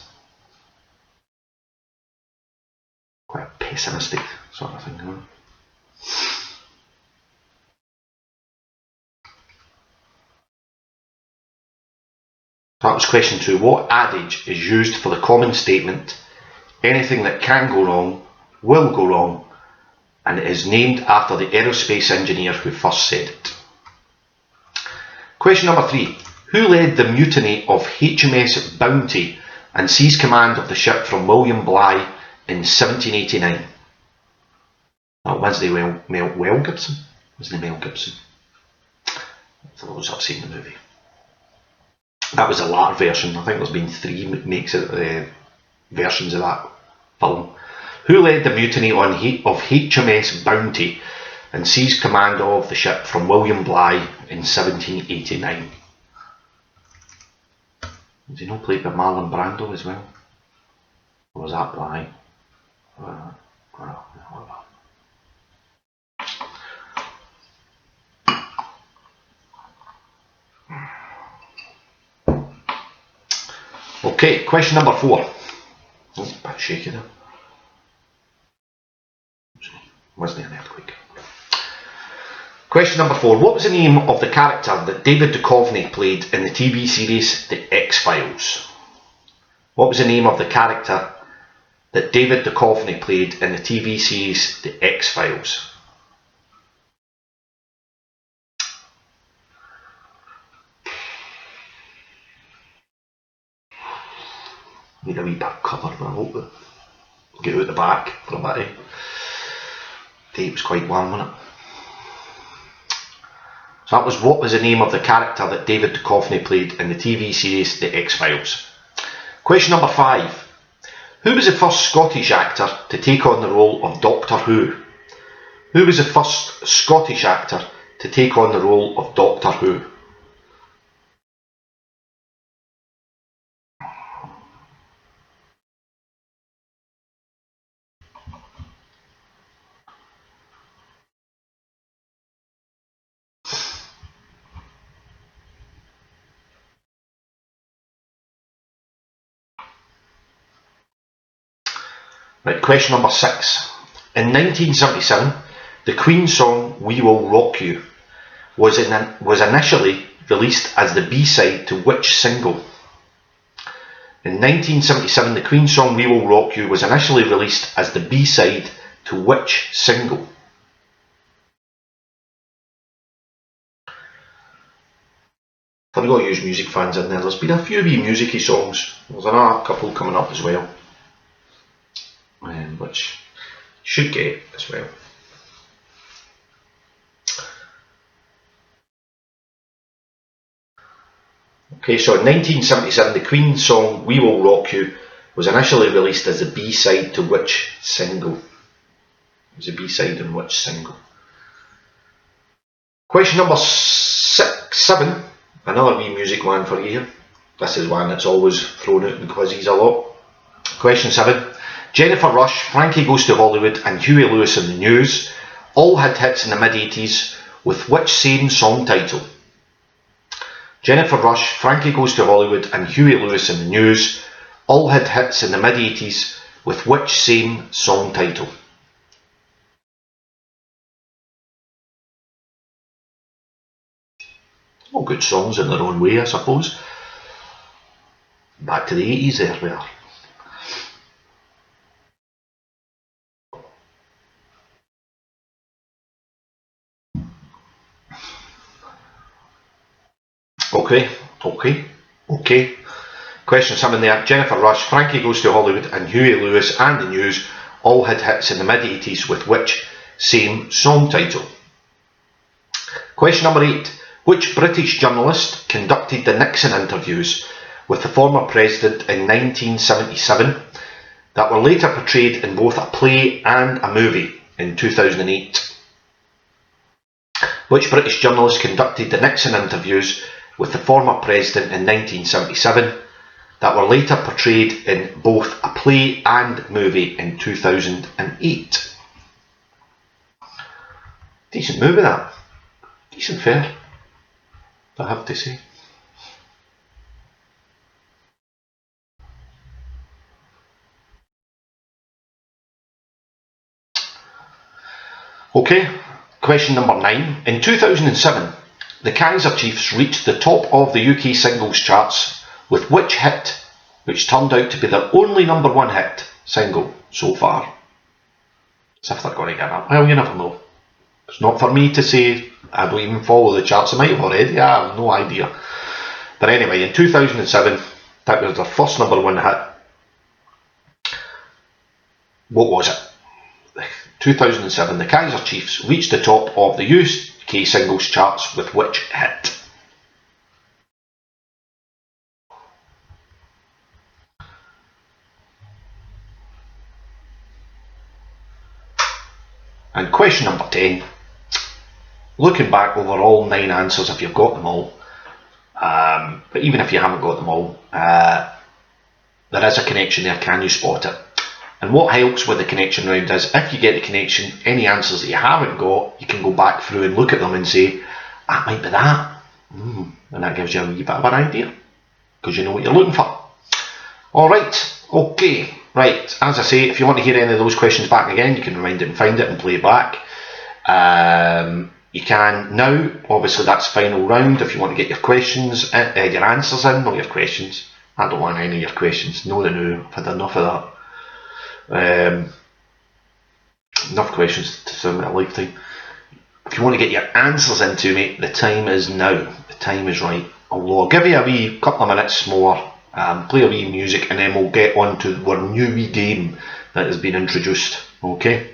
Quite a pessimistic sort of thing, huh? That was question 2. What adage is used for the common statement, anything that can go wrong will go wrong, and it is named after the aerospace engineer who first said it? Question number 3. Who led the mutiny of HMS Bounty and seized command of the ship from William Bligh in 1789? That was Mel Gibson. Wasn't it Mel Gibson? For those who have seen the movie. That was a later version. I think there's been 3 versions of that film. Who led the mutiny of HMS Bounty and seized command of the ship from William Bligh in 1789? Was he not played by Marlon Brando as well? Or was that Bligh? Okay, question number 4. Oh, a bit shaky there. Wasn't it an earthquake? Question number 4. What was the name of the character that David Duchovny played in the TV series The X-Files? What was the name of the character that David Duchovny played in the TV series The X-Files? Need a wee bit of cover, but I hope that get out the back for a bit. It was quite warm, wasn't it? So that was what was the name of the character that David Duchovny played in the TV series The X-Files. Question number 5. Who was the first Scottish actor to take on the role of Doctor Who? Who was the first Scottish actor to take on the role of Doctor Who? Right, question number 6. In 1977, the Queen song We Will Rock You was initially released as the B-side to which single? In 1977, the Queen song We Will Rock You was initially released as the B-side to which single? I've got to use music fans in there. There's been a few wee music-y songs. There's another couple coming up as well, which you should get as well. Okay, so in 1977, the Queen song We Will Rock You was initially released as a B-side to which single? It was a B-side in which single? Question number 7. Another wee music one for you here. This is one that's always thrown out in quizzes a lot. Question 7. Jennifer Rush, Frankie Goes to Hollywood and Huey Lewis and the News all had hits in the mid-80s with which same song title? Jennifer Rush, Frankie Goes to Hollywood and Huey Lewis in the News all had hits in the mid-80s with which same song title? All good songs in their own way, I suppose. Back to the 80s there we are. Okay. Question 7 there. Jennifer Rush, Frankie Goes to Hollywood and Huey Lewis and the News all had hits in the mid-80s with which same song title? Question number 8. Which British journalist conducted the Nixon interviews with the former president in 1977 that were later portrayed in both a play and a movie in 2008? Which British journalist conducted the Nixon interviews with the former president in 1977 that were later portrayed in both a play and movie in 2008? Decent movie that. Decent fare, I have to say. Okay, question number 9. In 2007, the Kaiser Chiefs reached the top of the UK singles charts with which hit, which turned out to be their only number 1 hit single so far? As if they're going to get that. Well, you never know. It's not for me to say. I don't even follow the charts. I might have already. I have no idea. But anyway, in 2007, that was their first number 1 hit. What was it? 2007, the Kaiser Chiefs reached the top of the UK singles charts with which hit? And question number 10. Looking back over all 9 answers, if you've got them all, but even if you haven't got them all, there is a connection there. Can you spot it? And what helps with the connection round is if you get the connection, any answers that you haven't got, you can go back through and look at them and say, that might be that. And that gives you a wee bit of an idea, because you know what you're looking for. Alright, okay. Right, as I say, if you want to hear any of those questions back again, you can rewind it and find it and play it back. You can now, obviously that's final round, if you want to get your questions, your answers in, not your questions. I don't want any of your questions, no, I've had enough of that. Enough questions to sum a lifetime. If you want to get your answers into me, the time is now. The time is right. Although I'll give you a wee couple of minutes more, play a wee music, and then we'll get on to our new wee game that has been introduced. Okay?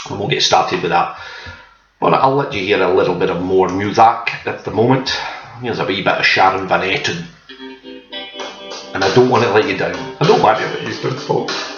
And we'll get started with that. But I'll let you hear a little bit of more music at the moment. Here's a wee bit of Sharon Van Etten. And I don't want to let you down. I don't want to let you down, folks.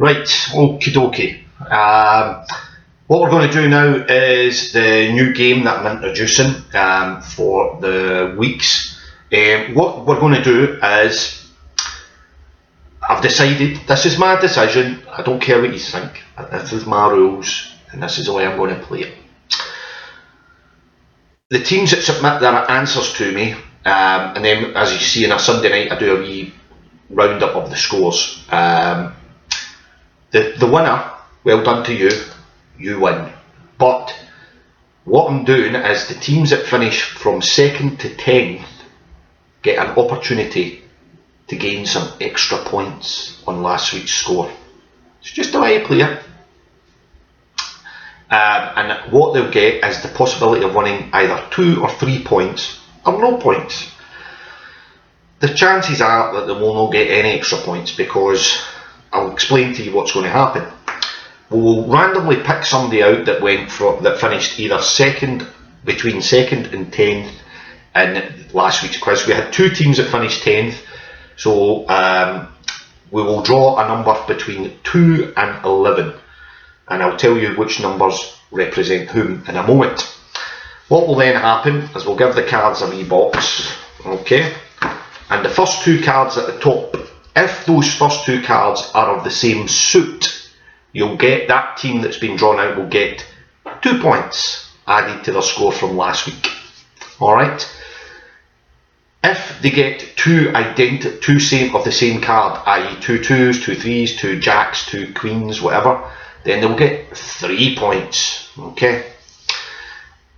Right, okie dokie. What we're going to do now is the new game that I'm introducing for the weeks. What we're going to do is, I've decided, this is my decision, I don't care what you think, this is my rules and this is the way I'm going to play it. The teams that submit their answers to me, and then as you see on a Sunday night I do a wee roundup of the scores. The winner, well done to you, you win. But what I'm doing is the teams that finish from 2nd to 10th get an opportunity to gain some extra points on last week's score. It's just the way I play it. And what they'll get is the possibility of winning either 2 or 3 points or no points. The chances are that they will not get any extra points because I'll explain to you what's going to happen. We'll randomly pick somebody out that finished either between 2nd and 10th in last week's quiz. We had 2 teams that finished 10th, so we will draw a number between 2 and 11, and I'll tell you which numbers represent whom in a moment. What will then happen is we'll give the cards a wee box, okay, and the first 2 cards at the top, if those first 2 cards are of the same suit, you'll get, that team that's been drawn out will get 2 points added to their score from last week. Alright? If they get 2 of the same card, i.e. 2 2s, 2 3s, 2 jacks, 2 queens, whatever, then they'll get 3 points. Okay?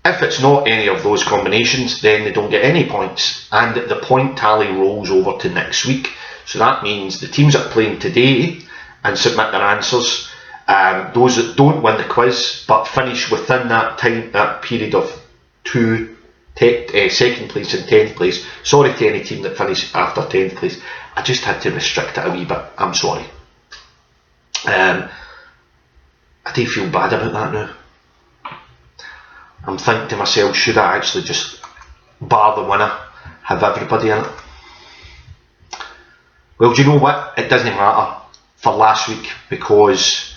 If it's not any of those combinations, then they don't get any points, and the point tally rolls over to next week. So that means the teams that are playing today and submit their answers, those that don't win the quiz but finish within that period of 2nd place and 10th place. Sorry to any team that finished after 10th place, I just had to restrict it a wee bit, I'm sorry. I do feel bad about that now. I'm thinking to myself, should I actually just bar the winner, have everybody in it? Well, do you know what? It doesn't matter for last week because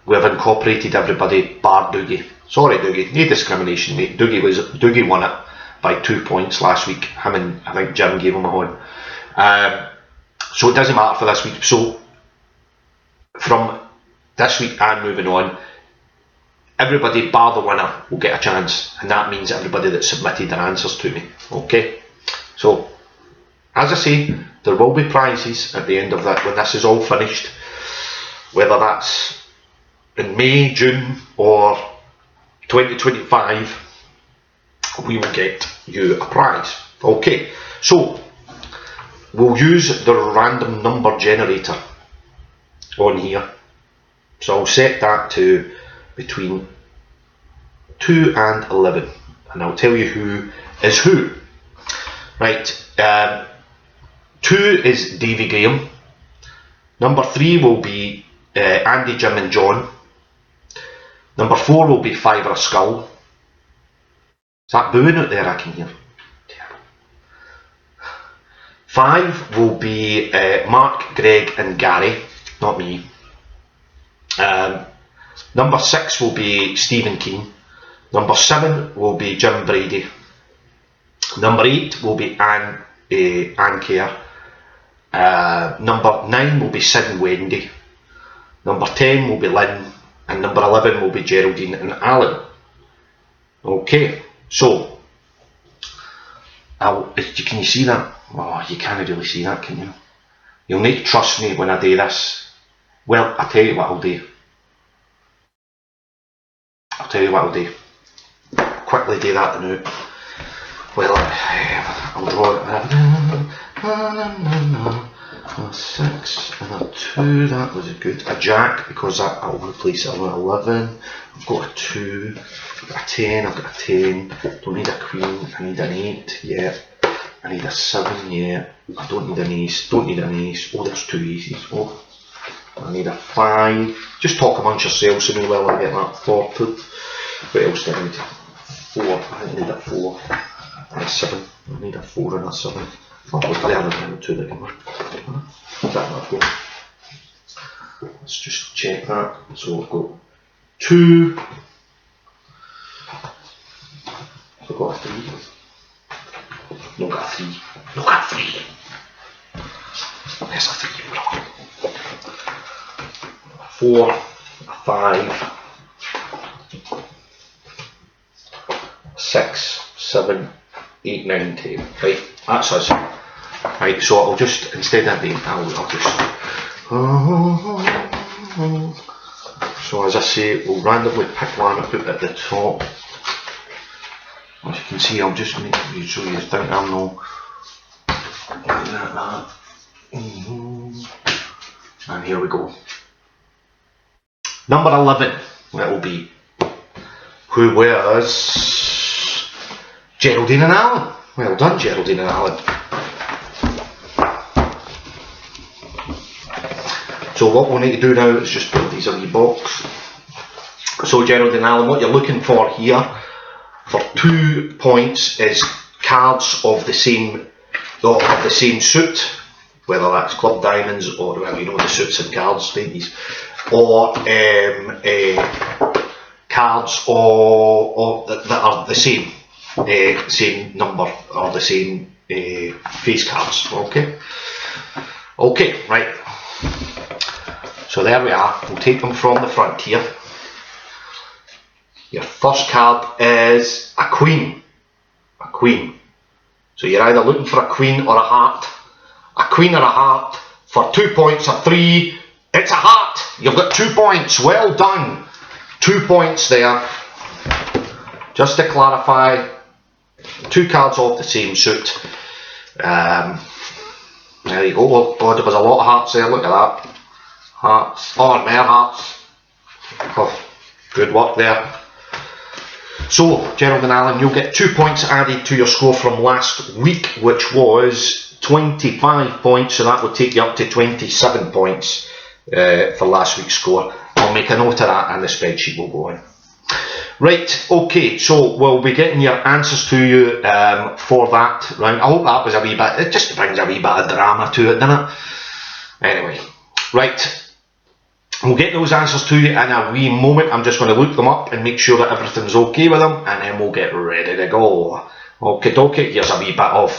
we've incorporated everybody bar Doogie. Sorry Doogie, no discrimination mate. Doogie won it by 2 points last week. Him and I think Jim gave him a horn. So it doesn't matter for this week. So from this week and moving on, everybody bar the winner will get a chance, and that means everybody that submitted their answers to me. Okay, so as I say, there will be prizes at the end of that when this is all finished, whether that's in May, June or 2025, we will get you a prize. Okay, so we'll use the random number generator on here. So I'll set that to between 2 and 11, and I'll tell you who is who. Right, 2 is Davy Graham. Number 3 will be Andy, Jim and John. Number 4 will be Fiver a Skull. Is that booing out there I can hear? 5 will be Mark, Greg and Gary, not me. Number 6 will be Stephen Keane. Number 7 will be Jim Brady. Number 8 will be Anne Kerr. Number 9 will be Sid and Wendy. Number 10 will be Lynn. And number 11 will be Geraldine and Alan. Okay, so can you see that? Oh, you can't really see that, can you? You'll need to trust me when I do this. Well, I'll tell you what I'll do. Quickly do that now. Well, I'll draw a 6 and a 2, that was good. A jack, because I'll replace it with 11. I've got a 2, I've got a 10, I've got a 10. Don't need a queen, I need an 8, yeah. I need a 7, yeah. I don't need an ace, oh there's 2 aces. Oh, I need a 5. Just talk amongst yourselves so me while I get that sorted. What else do I need? 4, I need a 4. And a 7, I need a 4 and a 7. Oh, there are 2 that can work. Is that not 4? Let's just check that. So we've got 2. We've got a 3. No got a 3. No got a 3. There's a 3. 4, a 5, 6, 7, 8, 9, 10. Right, that's us. Right, so I'll just, instead of being, I'll just. So as I say, we'll randomly pick one and put it at the top. As you can see, I'll just make you so you think I'm no like that. And here we go. Number 11, it will be, who wears Geraldine and Alan. Well done, Geraldine and Alan. So what we'll need to do now is just put these in the box. So Geraldine and Alan, what you're looking for here for 2 points is cards of the same suit, whether that's club diamonds or, well, you know, the suits and cards, ladies, or cards that are the same number or the same face cards. Okay, right. So there we are. We'll take them from the front here. Your first card is a queen. A queen. So you're either looking for a queen or a heart. A queen or a heart for 2 points or 3. It's a heart. You've got 2 points. Well done. 2 points there. Just to clarify, 2 cards off the same suit. There you go. Oh God, there was a lot of hearts there. Look at that. Hearts. Oh, and more hearts. Oh, good work there. So, Geraldine and Alan, you'll get 2 points added to your score from last week, which was 25 points, so that will take you up to 27 points for last week's score. I'll make a note of that and the spreadsheet will go in. Right, okay, so we'll be getting your answers to you for that round. I hope that was a wee bit, it just brings a wee bit of drama to it, doesn't it? Anyway, right. We'll get those answers to you in a wee moment. I'm just going to look them up and make sure that everything's okay with them, and then we'll get ready to go. Okie dokie, here's a wee bit of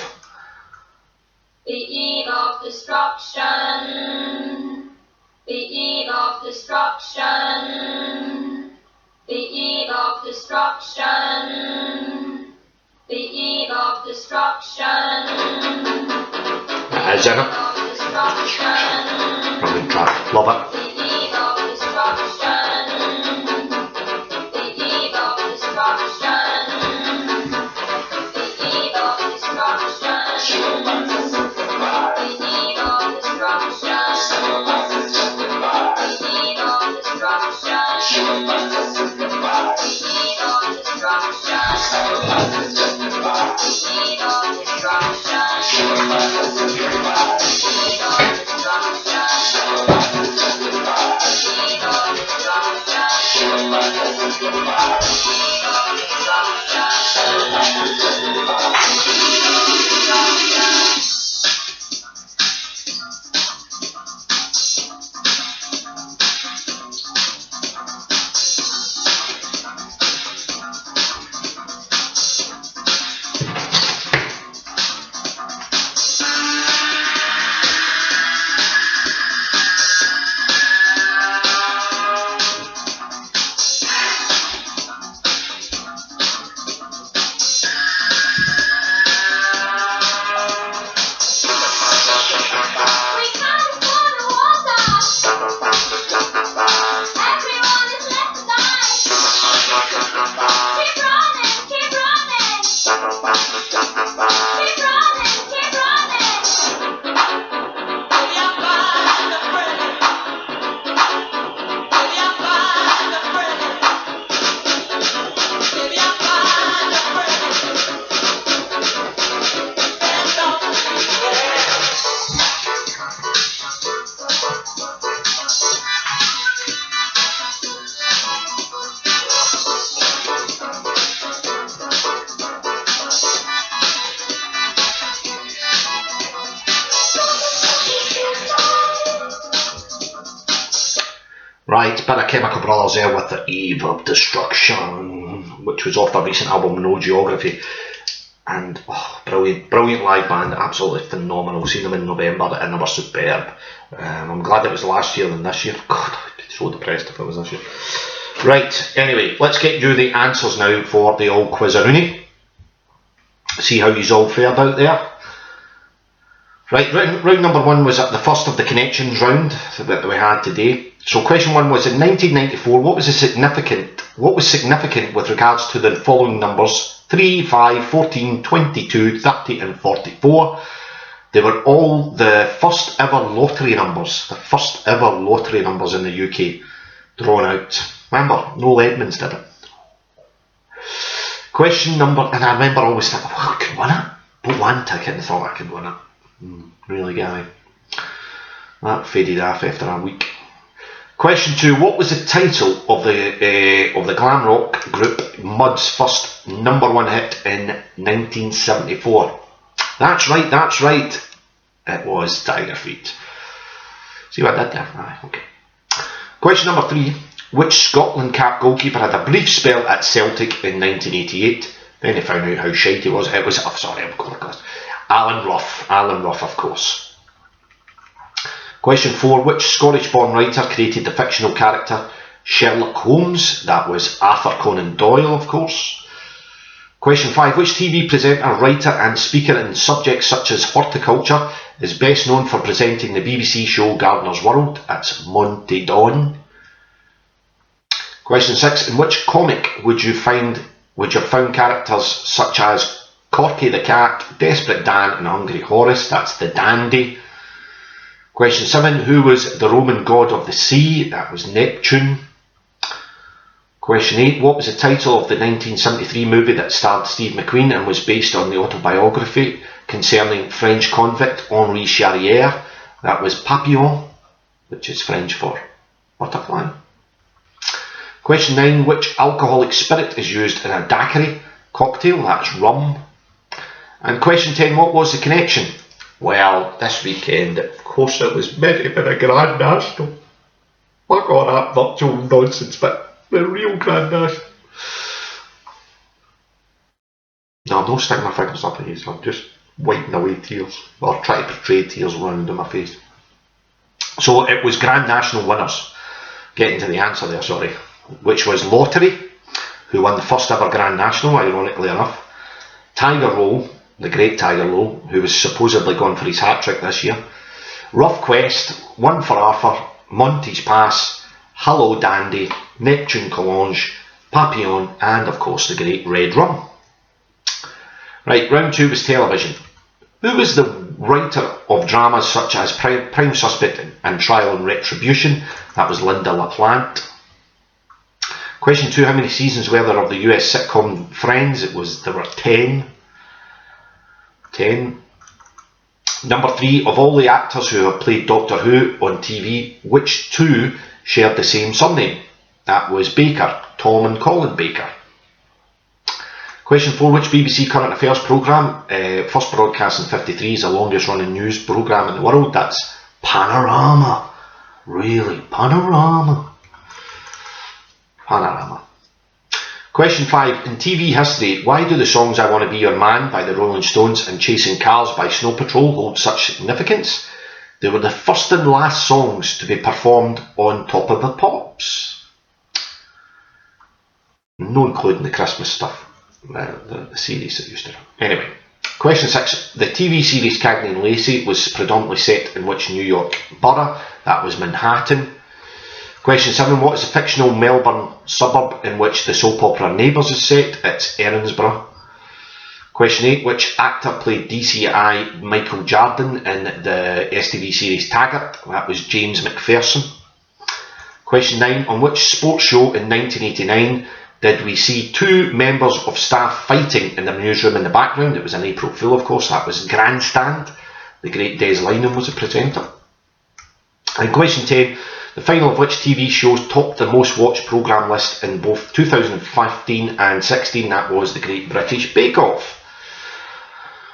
the eve of destruction, the eve of destruction, the eve of destruction, the eve of destruction. That is in it. Brilliant track, love it. Right, bit of Chemical Brothers there with the Eve of Destruction, which was off their recent album No Geography. And brilliant live band, absolutely phenomenal. Seen them in November and they were superb. I'm glad it was last year than this year. God, I'd be so depressed if it was this year. Right, anyway, let's get you the answers now for the old Quiz-a-rooney. See how you's all fared out there. Right, round number one was at the first of the connections round that we had today. So question one was, in 1994, what was significant with regards to the following numbers 3, 5, 14, 22, 30 and 44? They were all the first ever lottery numbers. The first ever lottery numbers in the UK drawn out. Remember, Noel Edmonds did it. Question number, and I remember always thinking, oh, I could win it. Bought one ticket and thought I could win it. Really, Gary. That faded off after a week. Question two, what was the title of the glam rock group Mud's first number one hit in 1974? That's right. It was Tiger Feet. See what I did there? Aye, okay. Question number three, which Scotland cap goalkeeper had a brief spell at Celtic in 1988? Then they found out how shite he was. It was, I'm going to Alan Rough, of course. Question 4. Which Scottish-born writer created the fictional character Sherlock Holmes? That was Arthur Conan Doyle, of course. Question 5. Which TV presenter, writer and speaker in subjects such as horticulture is best known for presenting the BBC show Gardener's World? That's Monty Don. Question 6. In which comic would you have found characters such as Corky the Cat, Desperate Dan and Hungry Horace? That's the Dandy. Question 7. Who was the Roman god of the sea? That was Neptune. Question 8. What was the title of the 1973 movie that starred Steve McQueen and was based on the autobiography concerning French convict Henri Charrière? That was Papillon, which is French for butterfly. Question 9. Which alcoholic spirit is used in a daiquiri cocktail? That's rum. And question 10, what was the connection? Well, this weekend, of course, it was meant to be a Grand National. Fuck all that virtual nonsense, but the real Grand National. No, I'm not sticking my fingers up in his, I'm just wiping away tears, or trying to portray tears running down my face. So it was Grand National winners, getting to the answer there, sorry, which was Lottery, who won the first ever Grand National, ironically enough. Tiger Roll, the great Tiger Roll, who was supposedly gone for his hat-trick this year. Rough Quest, One for Arthur, Monty's Pass, Hello Dandy, Neptune Collage, Papillon, and of course the great Red Rum. Right, round 2 was television. Who was the writer of dramas such as Prime Suspect and Trial and Retribution? That was Linda LaPlante. Question 2, how many seasons were there of the US sitcom Friends? There were 10. Number 3, of all the actors who have played Doctor Who on TV, which two shared the same surname? That was Baker, Tom and Colin Baker. Question 4, which BBC current affairs programme, first broadcast in 1953, is the longest running news programme in the world? That's Panorama. Really, Panorama. Question 5, in TV history, why do the songs I Want to Be Your Man by the Rolling Stones and Chasing Cars by Snow Patrol hold such significance? They were the first and last songs to be performed on Top of the Pops. No including the Christmas stuff, the series that used to. Anyway, question 6, the TV series Cagney and Lacey was predominantly set in which New York borough? That was Manhattan. Question 7, what is the fictional Melbourne suburb in which the soap opera Neighbours is set? It's Erinsborough. Question 8, which actor played DCI Michael Jardin in the STV series Taggart? That was James McPherson. Question 9, on which sports show in 1989 did we see two members of staff fighting in the newsroom in the background? It was an April Fool, of course. That was Grandstand. The great Des Lynam was the presenter. And question 10, the final of which TV shows topped the most watched programme list in both 2015 and 16? That was the Great British Bake Off.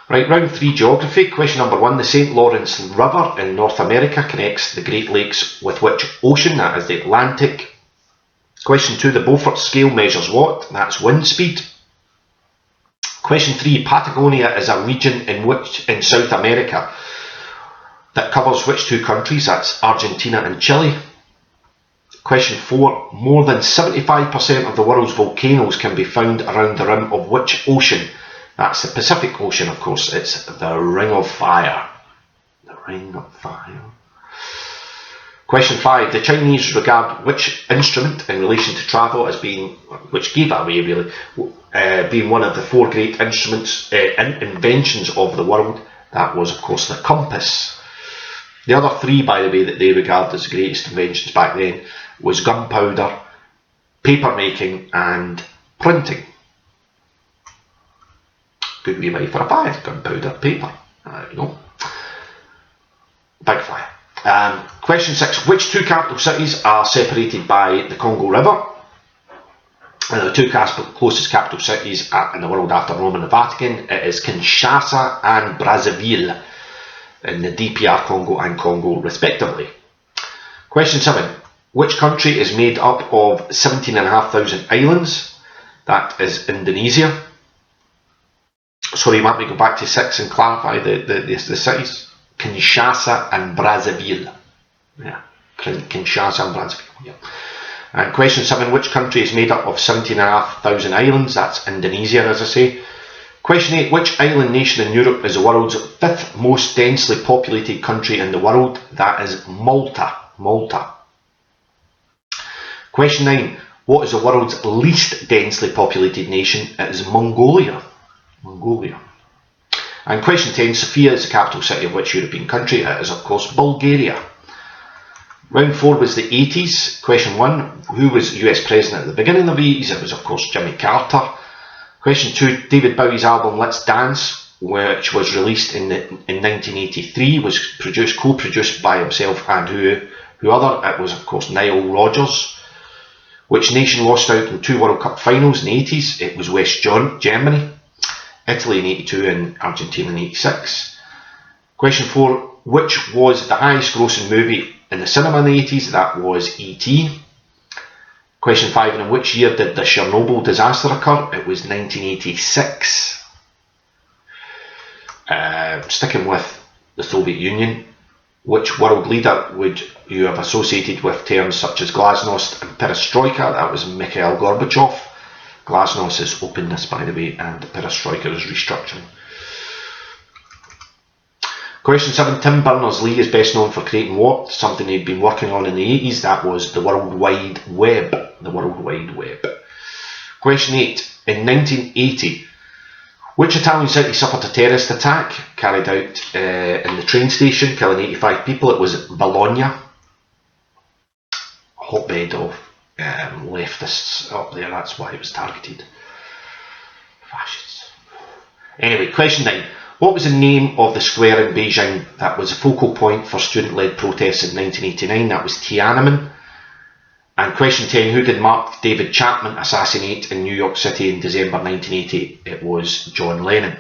Right, round 3 geography. Question number 1. The St. Lawrence River in North America connects the Great Lakes with which ocean? That is the Atlantic. Question 2. The Beaufort scale measures what? That's wind speed. Question 3. Patagonia is a region in South America that covers which 2 countries? That's Argentina and Chile. Question 4. More than 75% of the world's volcanoes can be found around the rim of which ocean? That's the Pacific Ocean, of course. It's the Ring of Fire. The Ring of Fire. Question 5. The Chinese regard which instrument in relation to travel as being, which gave it away really, being one of the 4 great inventions of the world? That was, of course, the compass. The other 3, by the way, that they regard as the greatest inventions back then was gunpowder, paper making and printing. Good wee way for a 5, gunpowder, paper. There we go. Big flyer. Question 6. Which 2 capital cities are separated by the Congo River? And the 2 closest capital cities in the world after Rome and the Vatican, it is Kinshasa and Brazzaville in the DPR Congo and Congo respectively. Question 7. Which country is made up of 17,500 islands? That is Indonesia. Sorry, you want me to go back to 6 and clarify the cities? Kinshasa and Brazzaville. Yeah, Kinshasa and Brazzaville. Yeah. And question 7, which country is made up of 17,500 islands? That's Indonesia, as I say. Question 8, which island nation in Europe is the world's 5th most densely populated country in the world? That is Malta. Malta. Question 9, what is the world's least densely populated nation? It is Mongolia. Mongolia. And question 10, Sofia is the capital city of which European country? It is, of course, Bulgaria. Round 4 was the 80s. Question 1, who was US president at the beginning of the 80s? It was, of course, Jimmy Carter. Question 2, David Bowie's album Let's Dance, which was released in 1983, was co-produced by himself and who other? It was, of course, Nile Rodgers. Which nation lost out in 2 World Cup finals in the 80s? It was West Germany. Italy in 82 and Argentina in 86. Question 4, which was the highest grossing movie in the cinema in the 80s? That was E.T. Question 5, in which year did the Chernobyl disaster occur? It was 1986. Sticking with the Soviet Union, which world leader would you have associated with terms such as glasnost and perestroika? That was Mikhail Gorbachev. Glasnost is openness, by the way, and perestroika is restructuring. Question 7, Tim Berners-Lee is best known for creating what? Something he'd been working on in the 80s, that was the World Wide Web. The World Wide Web. Question 8, in 1980, which Italian city suffered a terrorist attack carried out in the train station, killing 85 people? It was Bologna. Hotbed of leftists up there, that's why it was targeted. Fascists. Anyway, question 9. What was the name of the square in Beijing that was a focal point for student-led protests in 1989? That was Tiananmen. And question 10. Who did Mark David Chapman assassinate in New York City in December 1980? It was John Lennon.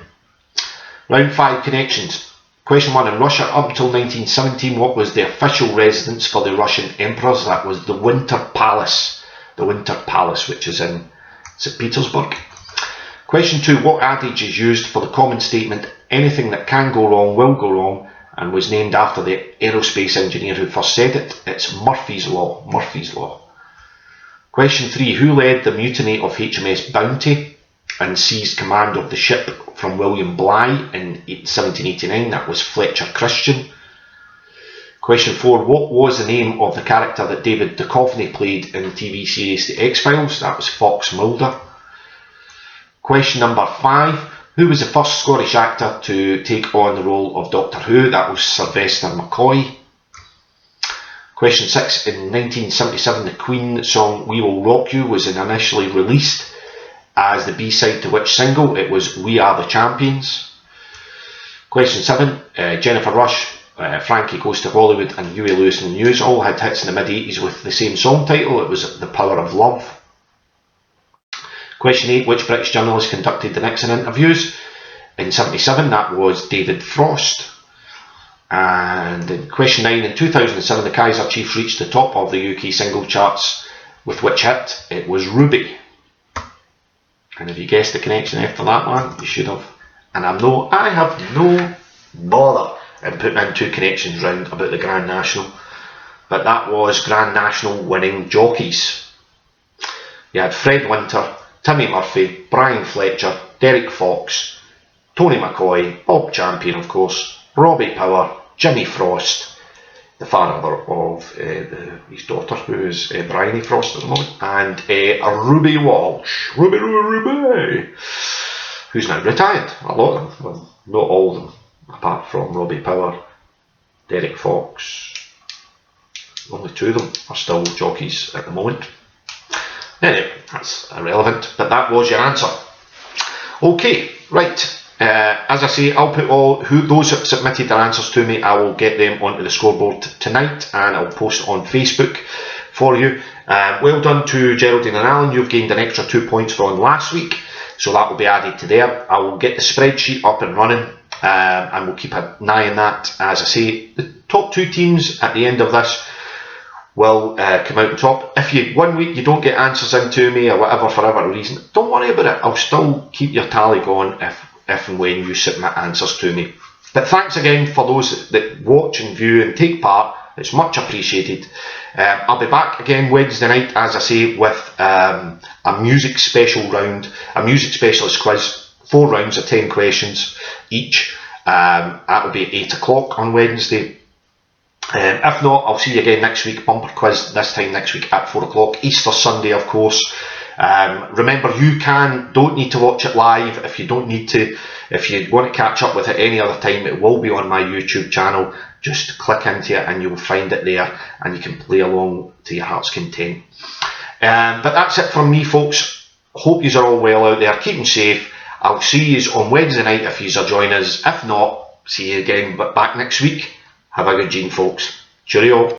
Round 5, connections. Question 1. In Russia, up until 1917, what was the official residence for the Russian emperors? That was the Winter Palace. The Winter Palace, which is in St. Petersburg. Question 2. What adage is used for the common statement, anything that can go wrong will go wrong, and was named after the aerospace engineer who first said it? It's Murphy's Law. Murphy's Law. Question 3. Who led the mutiny of HMS Bounty and seized command of the ship from William Bligh in 1789? That was Fletcher Christian. Question 4. What was the name of the character that David Duchovny played in the TV series The X-Files? That was Fox Mulder. Question number 5. Who was the first Scottish actor to take on the role of Doctor Who? That was Sylvester McCoy. Question 6. In 1977, the Queen song We Will Rock You was initially released as the B-side to which single? It was We Are the Champions. Question 7. Jennifer Rush, Frankie Goes to Hollywood and Huey Lewis and the News all had hits in the mid-80s with the same song title. It was The Power of Love. Question 8. Which British journalist conducted the Nixon interviews? In 77, that was David Frost. And in question 9, in 2007, the Kaiser Chiefs reached the top of the UK single charts with which hit? It was Ruby. And if you guessed the connection after that one, you should have. And I have no bother in putting in 2 connections round about the Grand National. But that was Grand National winning jockeys. You had Fred Winter, Timmy Murphy, Brian Fletcher, Derek Fox, Tony McCoy, Bob Champion of course, Robbie Power, Jimmy Frost, the father of his daughter, who is Bryony Frost at the moment, and Ruby Walsh, Ruby, who's now retired. A lot of them, well, not all of them, apart from Robbie Power, Derek Fox. Only 2 of them are still jockeys at the moment. Anyway, that's irrelevant, but that was your answer. Okay, right. As I say, I'll put those that submitted their answers to me, I will get them onto the scoreboard tonight and I'll post it on Facebook for you. Well done to Geraldine and Alan, you've gained an extra 2 points from last week, so that will be added to there. I will get the spreadsheet up and running and we'll keep an eye on that. As I say, the top 2 teams at the end of this will come out on top. If one week you don't get answers into me or whatever for whatever reason, don't worry about it. I'll still keep your tally going if and when you submit answers to me. But thanks again for those that watch and view and take part. It's much appreciated. I'll be back again Wednesday night, as I say, with a music special round, a music specialist quiz, 4 rounds of 10 questions each. That will be at 8 o'clock on Wednesday. If not, I'll see you again next week, bumper quiz this time next week at 4 o'clock, Easter Sunday of course. Remember, you don't need to watch it live if you don't need to. If you want to catch up with it any other time, it will be on my YouTube channel. Just click into it and you will find it there and you can play along to your heart's content. But that's it from me, folks. Hope you are all well out there, keeping safe. I'll see you on Wednesday night if you are joining us. If not, see you again back next week. Have a good gene, folks. Cheerio.